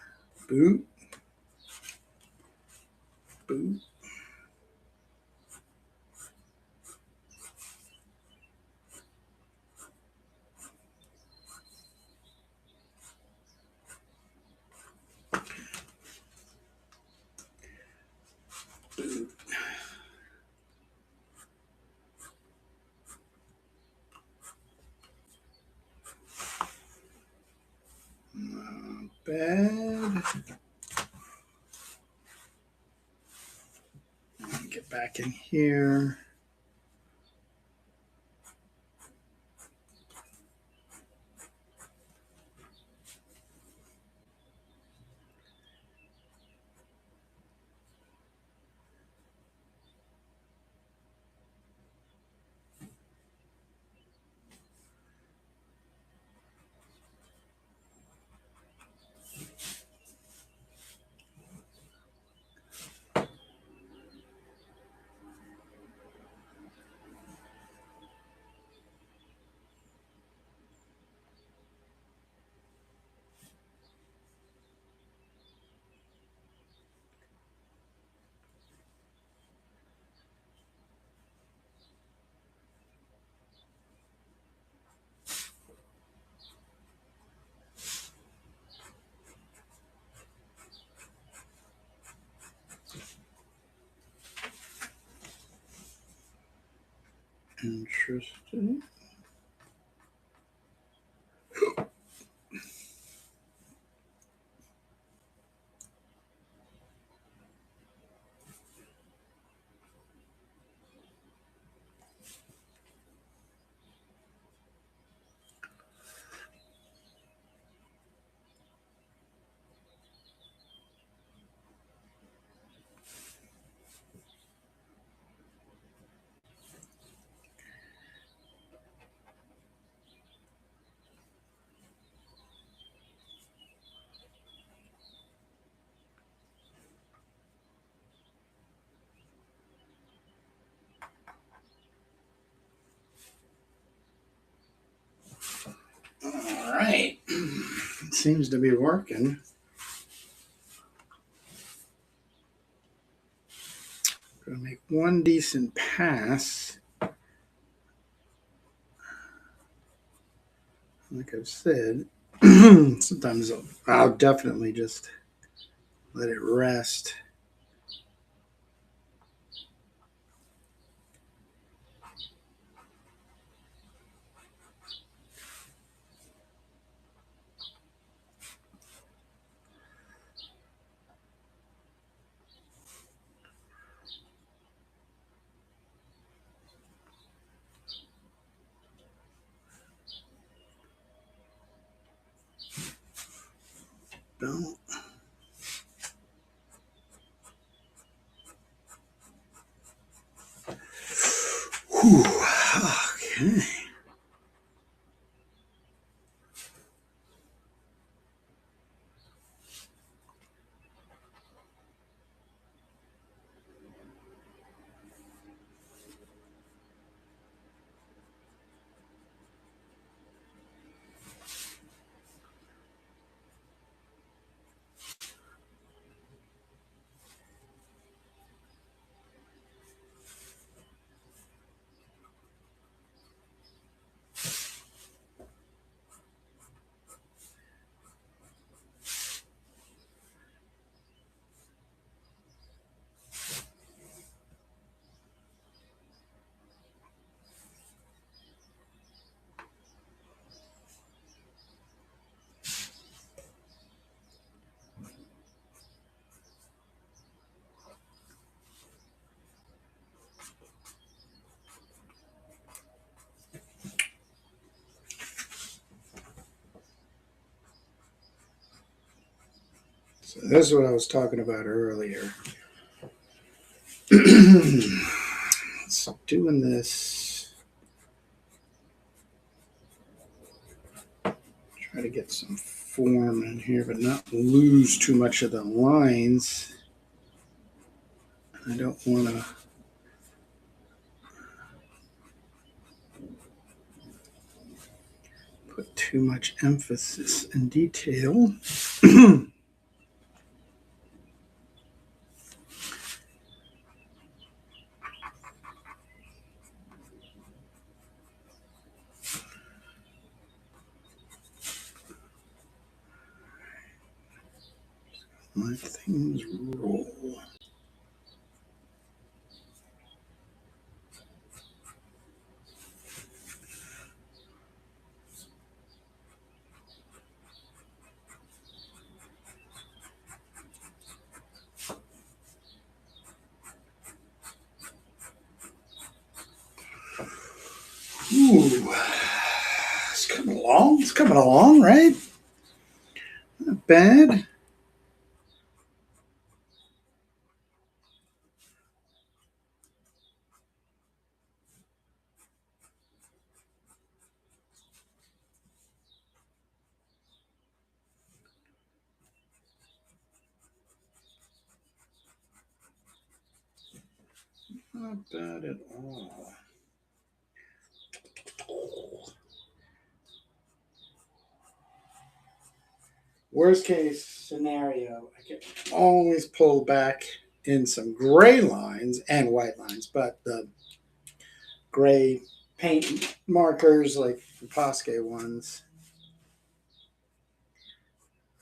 boot, boot. Boot. Not bad. Get back in here. Interesting. All right. It seems to be working. Gonna make one decent pass. Like I've said, sometimes I'll definitely just let it rest. Don't. Whew. Okay. So this is what I was talking about earlier. So doing this, try to get some form in here, but not lose too much of the lines. I don't want to put too much emphasis in detail. Let things roll. Ooh, it's coming along. It's coming along, right? Not bad. Not bad at all. Worst case scenario, I can always pull back in some gray lines and white lines, but the gray paint markers, like the Posca ones,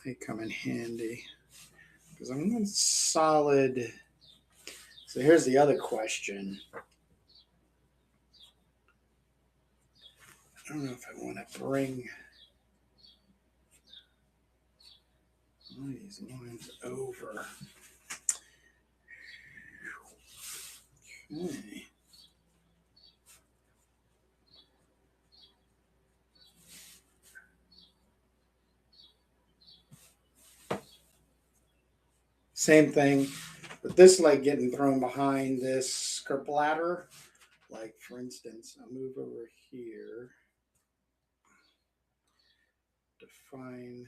they come in handy because I'm going solid. So here's the other question. I don't know if I want to bring all these lines over. Okay. Same thing, but this like getting thrown behind this skirt bladder. Like for instance, I'll move over here. Define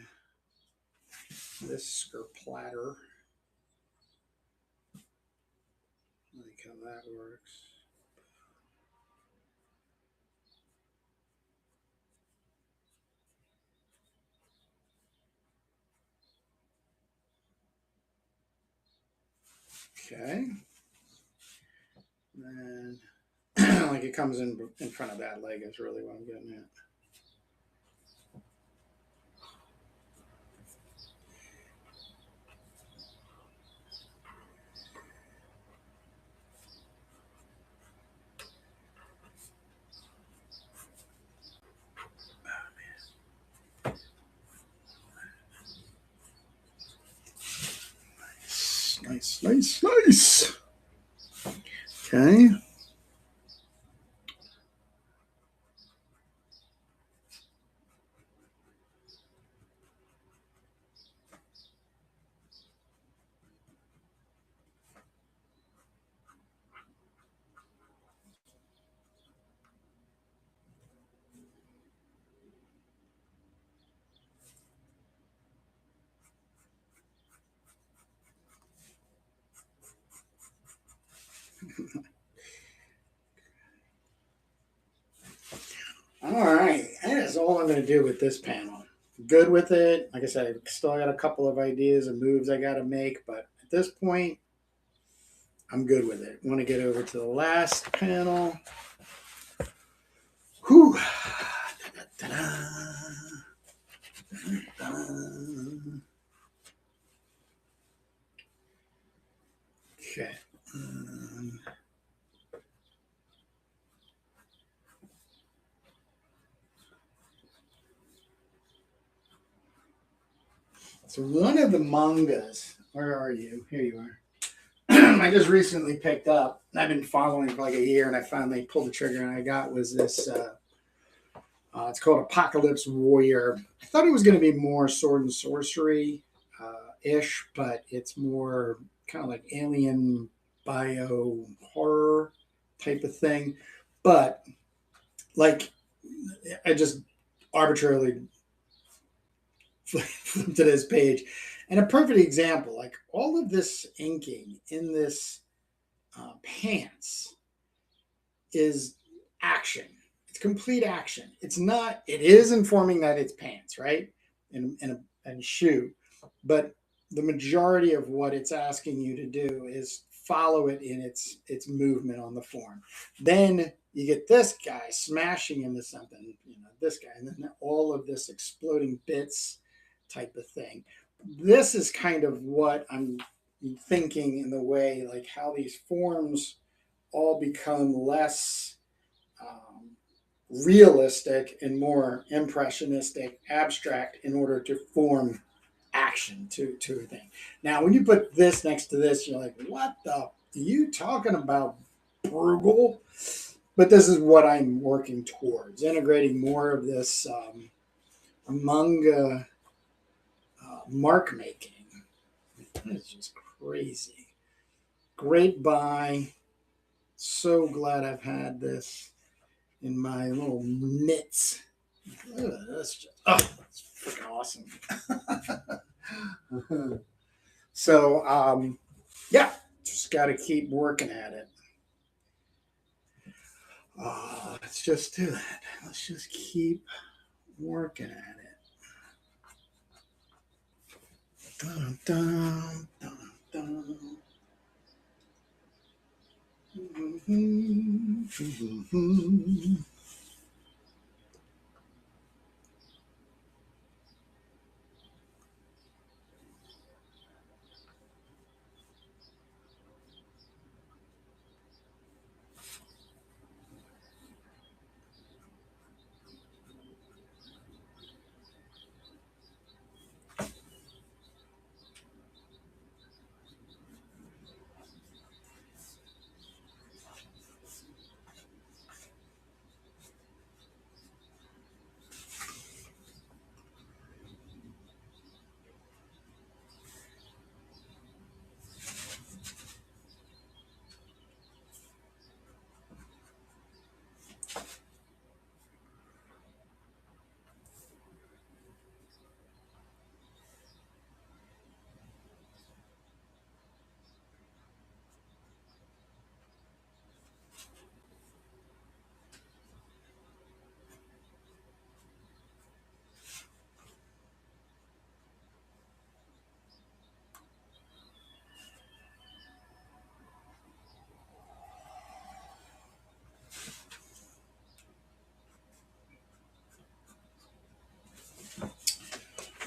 this skirt platter. Like how that works. Okay. And then like it comes in front of that leg is really what I'm getting at. Nice, nice, nice. Okay. All right, that is all I'm going to do with this panel. Good with it. Like I said, I still got a couple of ideas and moves I got to make, but at this point, I'm good with it. Want to get over to the last panel. Whew. Okay. So one of the mangas, where are you? Here you are. I just recently picked up. I've been following for like a year, and I finally pulled the trigger, and I got was this. It's called Apocalypse Warrior. I thought it was going to be more sword and sorcery ish, but it's more kind of like alien bio horror type of thing. But like, I just arbitrarily flipped to this page, and a perfect example, like all of this inking in this pants is action. It's complete action. It's not. It is informing that it's pants, right? And shoe, but the majority of what it's asking you to do is follow it in its movement on the form. Then you get this guy smashing into something, this guy, and then all of this exploding bits type of thing. This is kind of what I'm thinking in the way, like how these forms all become less realistic and more impressionistic, abstract in order to form action to a thing. Now, when you put this next to this, you're like, what the are you talking about, Bruegel? But this is what I'm working towards, integrating more of this manga mark making. It's just crazy. Great buy. So glad I've had this in my little mitts. That's just, that's freaking awesome. So, yeah, just got to keep working at it. Let's just do that. Let's just keep working at it. Dun, dun, dun, dun. Mm-hmm, mm-hmm.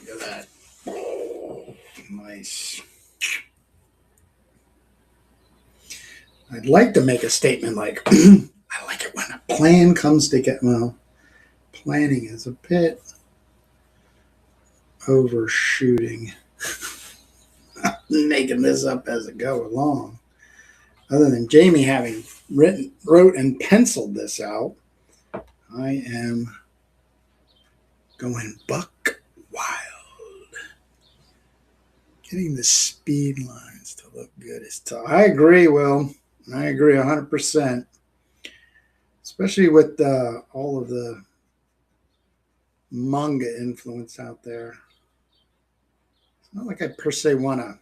Look at that. Oh, nice. I'd like to make a statement like, I like it when a plan comes together. Well, planning is a bit overshooting. Making this up as I go along. Other than Jamie having wrote and penciled this out, I am going buck wild. Getting the speed lines to look good is tough. I agree, Will. I agree 100%. Especially with all of the manga influence out there. It's not like I per se want to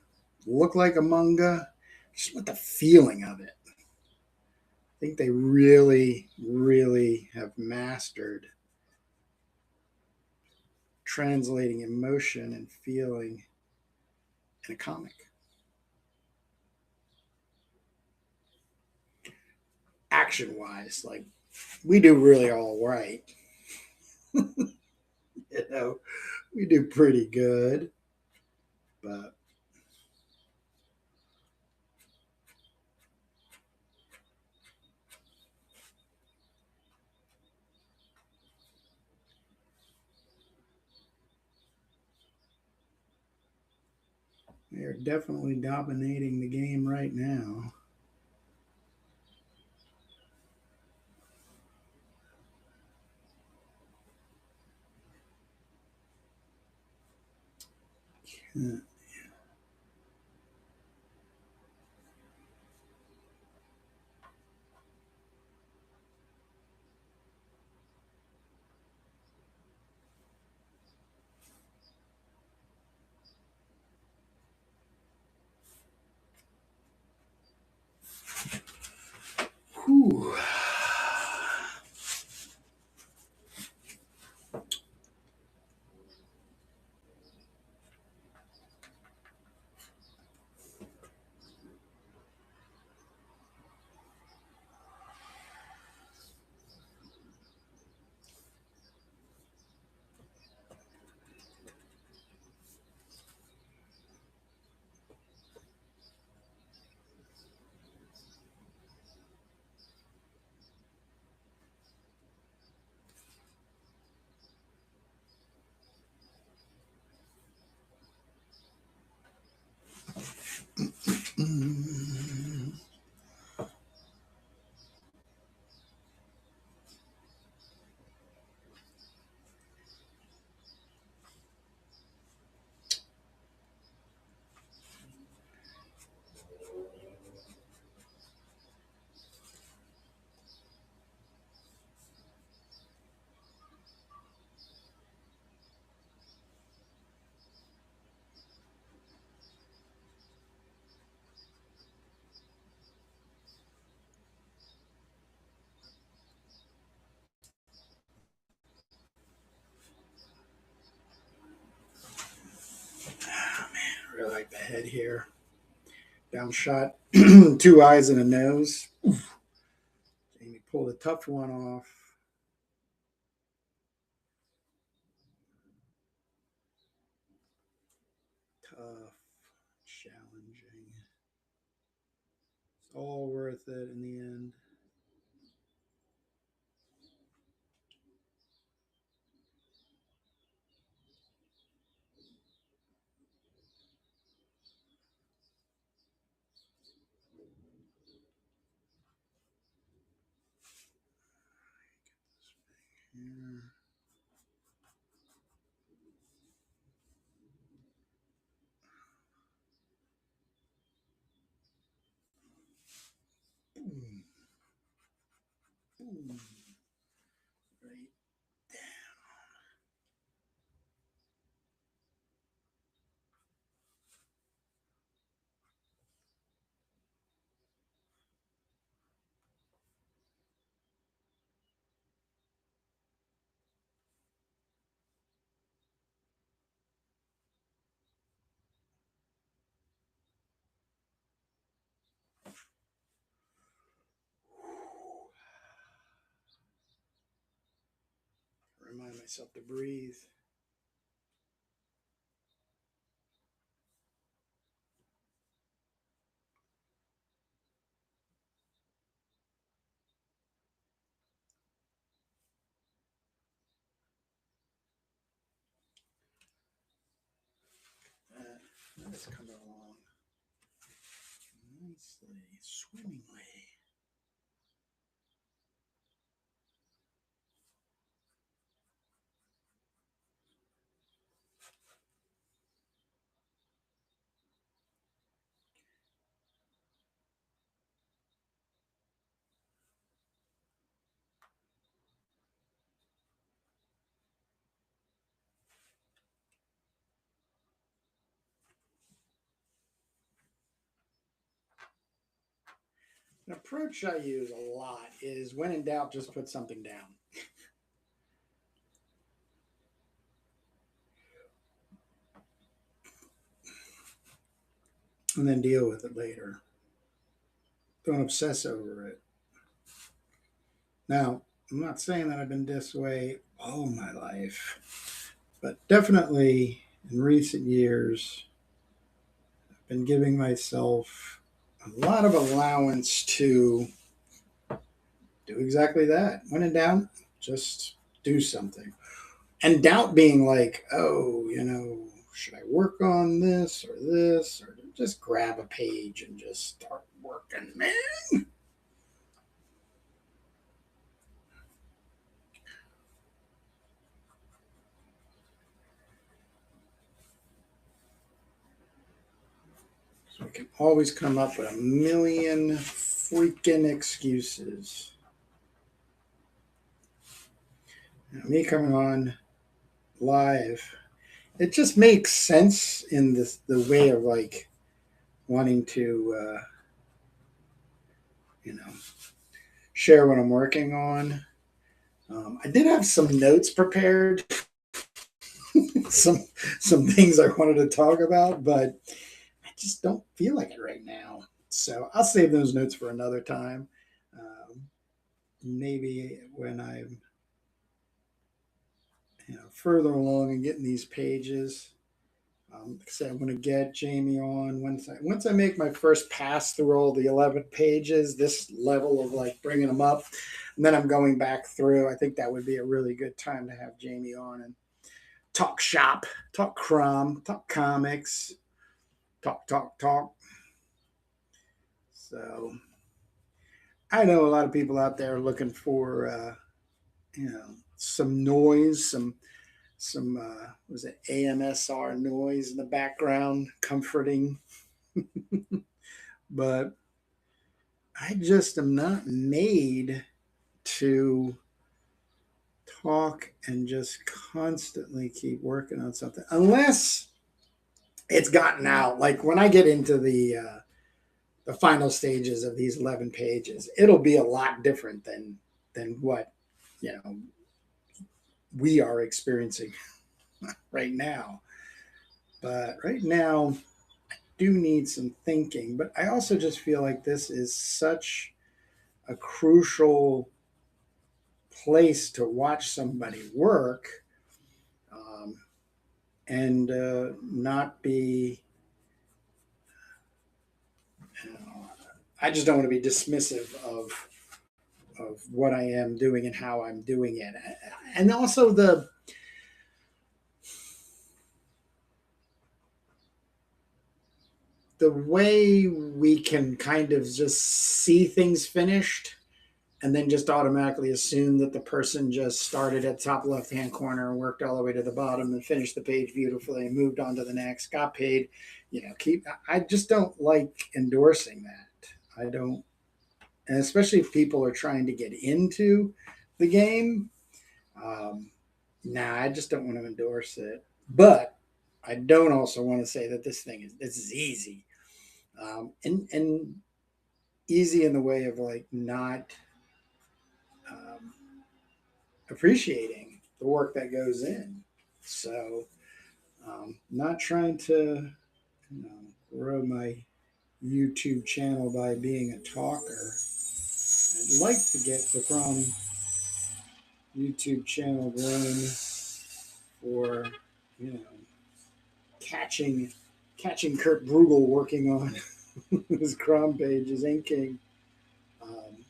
look like a manga, just want the feeling of it. I think they really, really have mastered translating emotion and feeling in a comic. Action wise, like we do really all right. You know, we do pretty good, but they are definitely dominating the game right now. head here. Down shot, 2 eyes and a nose. Jamie pulled a tough one off. Tough, challenging. It's all worth it in the end. Yeah. Boom. Boom. Right. Remind myself to breathe. That is coming along nicely, swimmingly. An approach I use a lot is when in doubt, just put something down. And then deal with it later. Don't obsess over it. Now, I'm not saying that I've been this way all my life, but definitely in recent years, I've been giving myself a lot of allowance to do exactly that. When in doubt, just do something. And doubt being like, oh, should I work on this or this? Or just grab a page and just start working, man. So I can always come up with a million freaking excuses. Now, me coming on live, it just makes sense in the way of like wanting to, you know, share what I'm working on. I did have some notes prepared, some some things I wanted to talk about, but I just don't feel like it right now. So I'll save those notes for another time. Maybe when I'm further along and getting these pages. Like I said, I'm going to get Jamie on once I make my first pass through all the 11 pages. This level of like bringing them up, and then I'm going back through. I think that would be a really good time to have Jamie on and talk shop, talk CROM, talk comics, talk. So I know a lot of people out there looking for some noise, some was it AMSR noise in the background, comforting. But I just am not made to talk and just constantly keep working on something unless it's gotten out. Like when I get into the final stages of these 11 pages, it'll be a lot different than what you know we are experiencing right now. But right now, do need some thinking, but I also just feel like this is such a crucial place to watch somebody work, um, and not be, you know, I just don't want to be dismissive of what I am doing and how I'm doing it. And also the way we can kind of just see things finished and then just automatically assume that the person just started at the top left hand corner and worked all the way to the bottom and finished the page beautifully and moved on to the next, got paid, keep, I just don't like endorsing that. I don't, and especially if people are trying to get into the game. um, nah, I just don't want to endorse it. But I don't also want to say that this is easy, and easy in the way of like not um, appreciating the work that goes in. So, not trying to, grow my YouTube channel by being a talker. I'd like to get the CROM YouTube channel grown for, you know, catching Kurt Bruegel working on his CROM page, his inking. Um,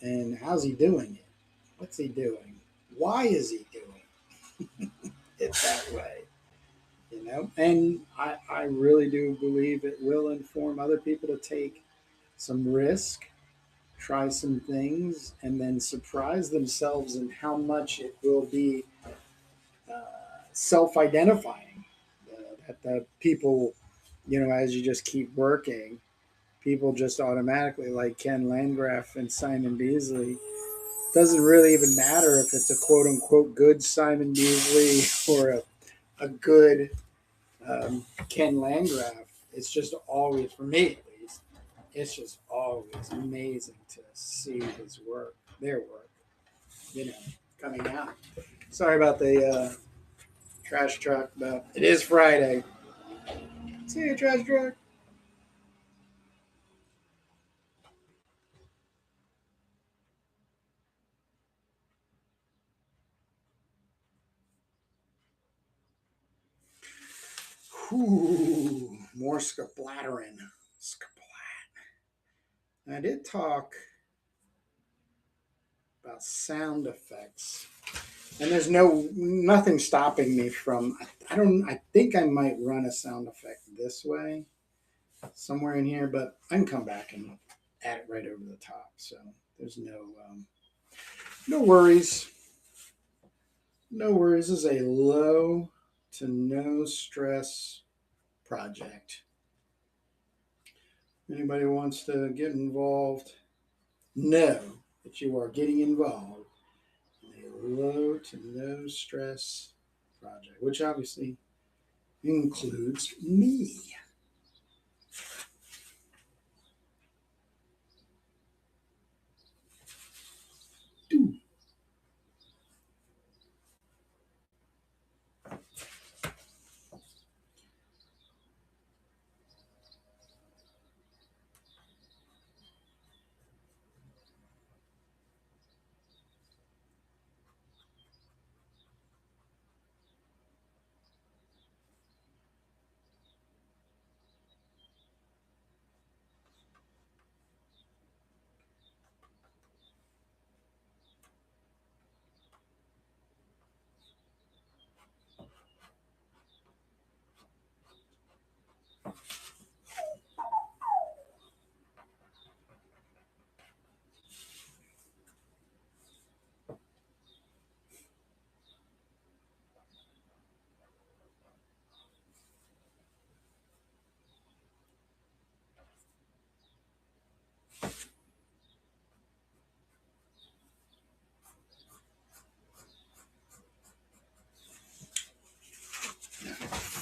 and how's he doing it? What's he doing? Why is he doing it that way? And I really do believe it will inform other people to take some risk, try some things, and then surprise themselves in how much it will be uh, self-identifying. That the people, as you just keep working, people just automatically, like Ken Landgraf and Simon Beasley, doesn't really even matter if it's a quote unquote good Simon Beasley or a good Ken Landgraf. It's just always, for me at least, it's just always amazing to see his work, their work, coming out. Sorry about the trash truck, but it is Friday. See you, trash truck. Whew, more scaplattering. Scaplat. I did talk about sound effects, and there's nothing stopping me from. I think I might run a sound effect this way, somewhere in here, but I can come back and add it right over the top. So there's no worries. No worries. This is a low to no stress project. Anybody wants to get involved, know that you are getting involved in a low to no stress project, which obviously includes me.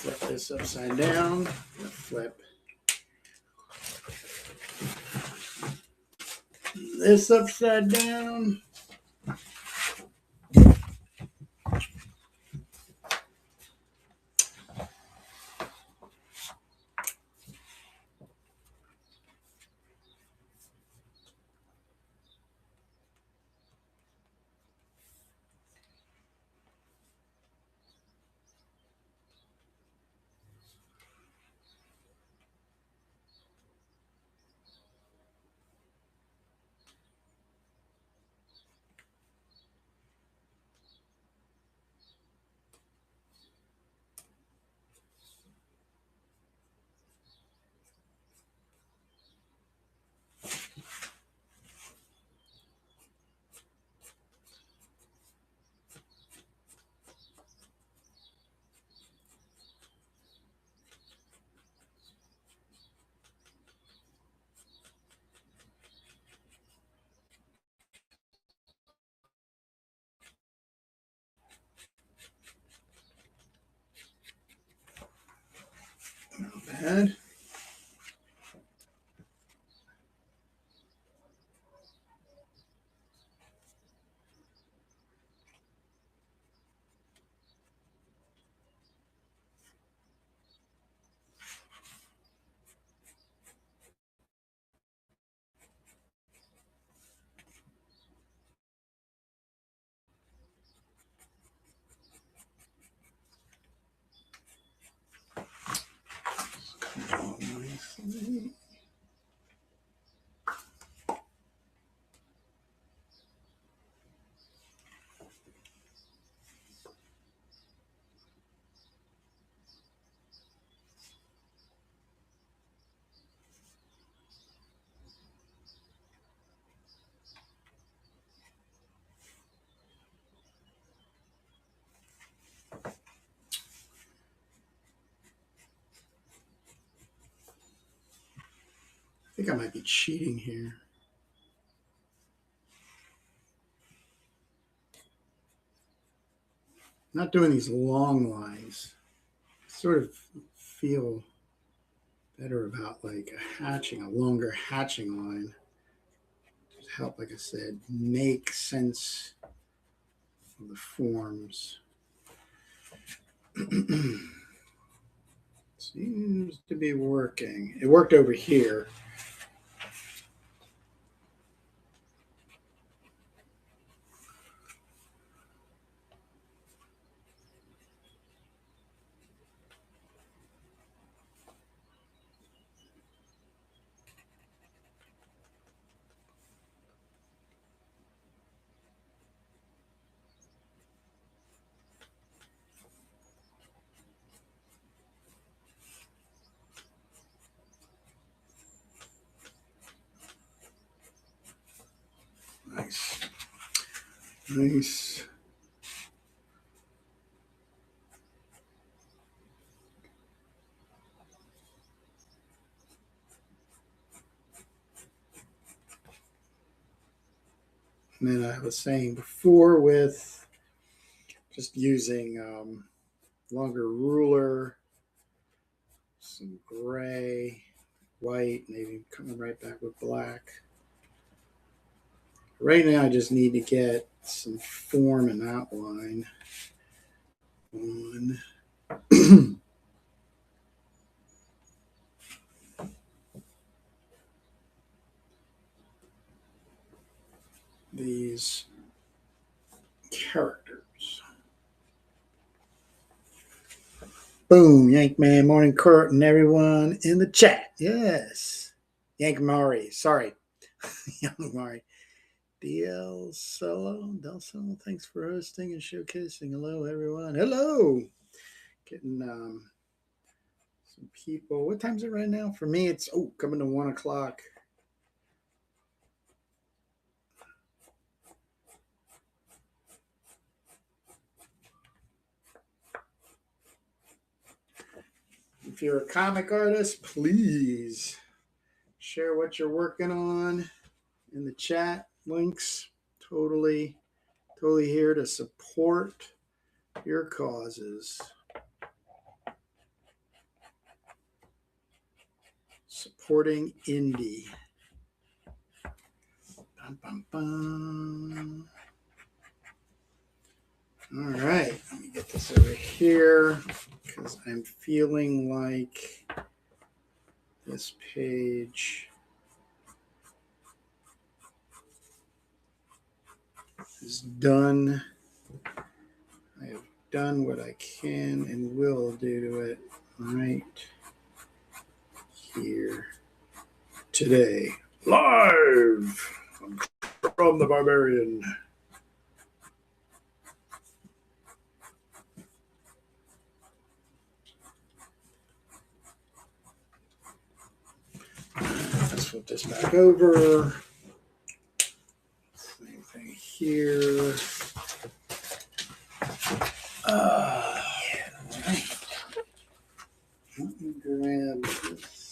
Flip this upside down. Flip this upside down. ahead. Come on, nicely. I think I might be cheating here. Not doing these long lines. I sort of feel better about like a longer hatching line to help, like I said, make sense of the forms. Seems to be working. It worked over here. Nice. Nice. And then I was saying before with just using longer ruler, some gray, white, maybe coming right back with black. Right now, I just need to get some form and outline on these characters. Boom, Yank Man, Morning Kurt, and everyone in the chat. Yes. Yank Mari, sorry. Yank Mari. Del Solo, thanks for hosting and showcasing. Hello, everyone. Hello. Getting some people. What time is it right now? For me, it's coming to 1:00. If you're a comic artist, please share what you're working on in the chat. Links. Totally here to support your causes. Supporting indie. Bum, bum, bum. All right, let me get this over here because I'm feeling like this page is done. I have done what I can and will do to it right here today. Live from the Barbarian. Let's flip this back over. Same thing here. All right. Let me grab this.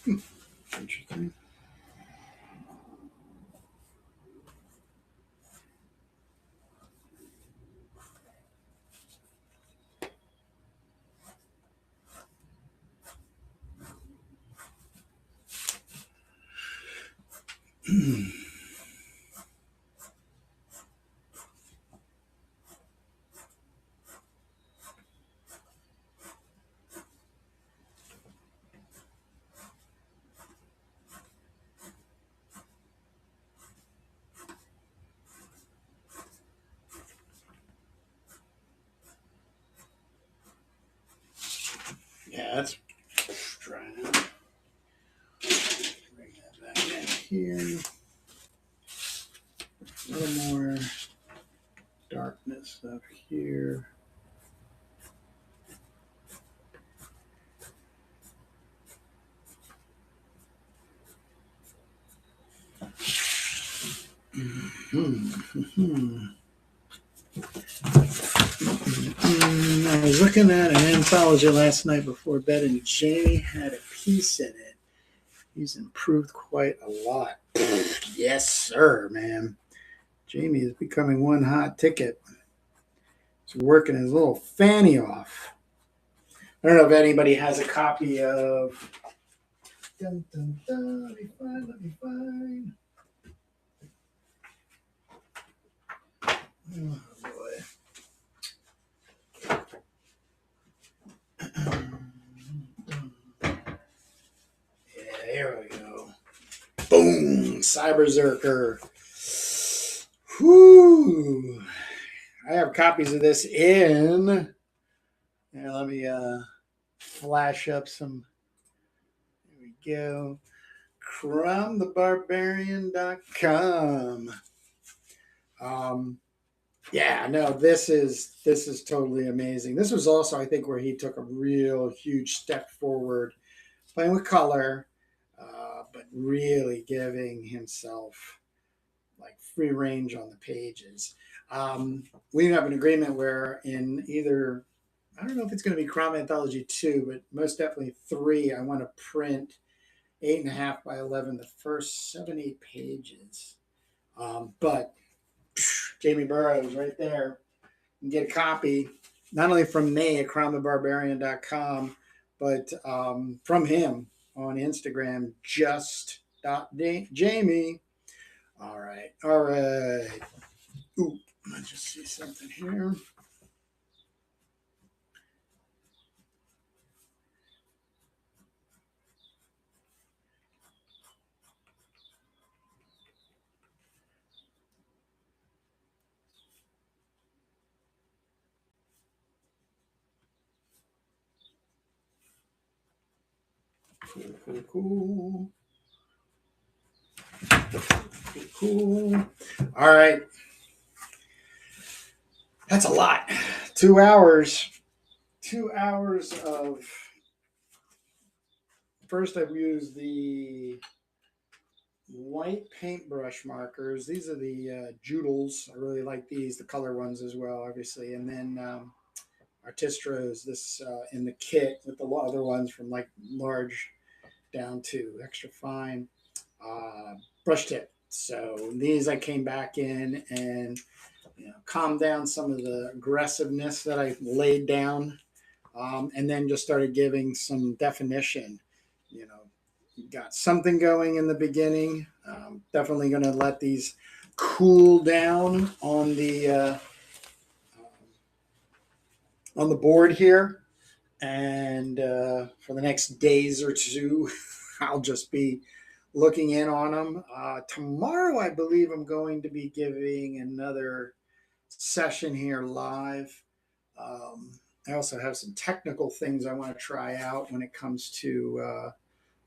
Interesting. Yeah, that's trying to bring that back in here. A little more darkness up here. I was looking at an anthology last night before bed, and Jamie had a piece in it. He's improved quite a lot. Yes, sir, man. Jamie is becoming one hot ticket. He's working his little fanny off. I don't know if anybody has a copy of. Dun, dun, dun, let me find. Let me find. Oh boy. Yeah, here we go. Boom! Cyber Zerker. Whoo! I have copies of this in. Yeah, let me flash up some. Here we go. CROMTheBarbarian.com. Yeah, no, this is totally amazing. This was also, I think, where he took a real huge step forward, playing with color, but really giving himself like free range on the pages. We have an agreement where in either, I don't know if it's going to be CROM Anthology 2, but most definitely 3, I want to print 8.5 by 11, the first 7-8 pages. But Jamie Barrows right there. You can get a copy, not only from me at CROMTheBarbarian.com, but from him on Instagram, just.jamie. All right. All right. Ooh, I just see something here. Cool. Cool. All right. That's a lot. 2 hours. 2 hours of. First, I've used the white paintbrush markers. These are the Joodles. I really like these, the color ones as well, obviously. And then Artistros, this in the kit with the other ones from like large down to extra fine brush tip. So these I came back in and calmed down some of the aggressiveness that I laid down, and then just started giving some definition. You know, you got something going in the beginning. Definitely going to let these cool down on the board here, and for the next days or two, I'll just be looking in on them. Tomorrow, I believe I'm going to be giving another session here live. I also have some technical things I want to try out when it comes to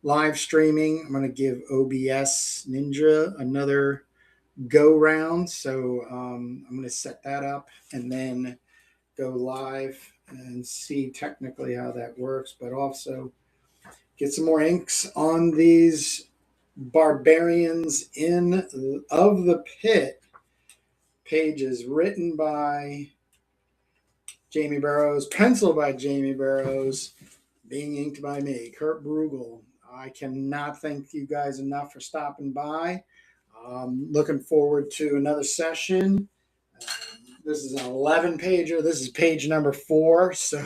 live streaming. I'm going to give OBS Ninja another go round. So I'm going to set that up and then go live and see technically how that works, but also get some more inks on these Barbarians of the Pit pages written by Jamie Barrows, penciled by Jamie Barrows, being inked by me, Kurt Bruegel. I cannot thank you guys enough for stopping by. Looking forward to another session. This is an 11 pager. This is page number 4. So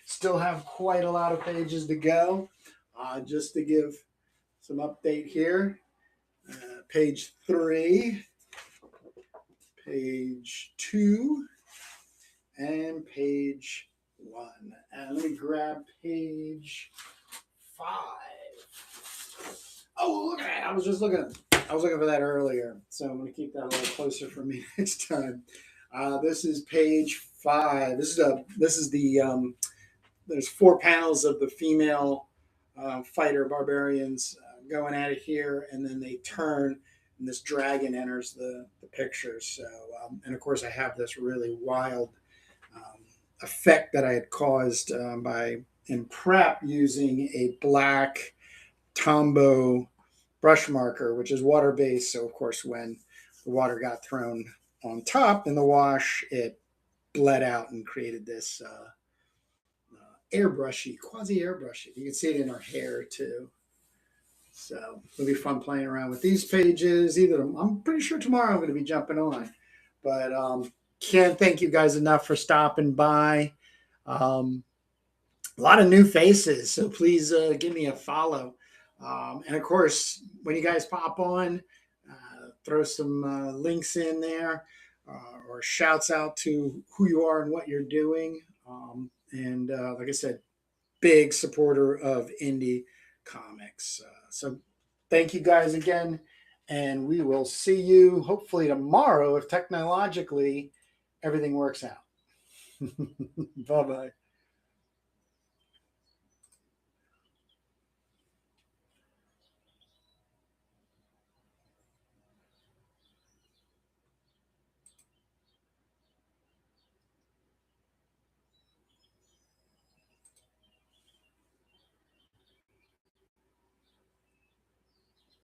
still have quite a lot of pages to go. Just to give some update here. Page 3, page 2, and page 1. And let me grab page 5. Oh, look at that. I was looking for that earlier. So I'm going to keep that a little closer for me next time. This is page 5. This is the there's 4 panels of the female fighter barbarians going at it here, and then they turn, and this dragon enters the picture. So, and of course, I have this really wild effect that I had caused by in prep using a black Tombow brush marker, which is water based. So, of course, when the water got thrown on top in the wash, it bled out and created this airbrushy, quasi airbrushy. You can see it in our hair too. So it'll be fun playing around with these pages. I'm pretty sure tomorrow I'm going to be jumping on, but can't thank you guys enough for stopping by. A lot of new faces, so please give me a follow. And of course, when you guys pop on, throw some links in there or shouts out to who you are and what you're doing. And like I said, big supporter of indie comics. So thank you guys again. And we will see you hopefully tomorrow if technologically everything works out. Bye-bye.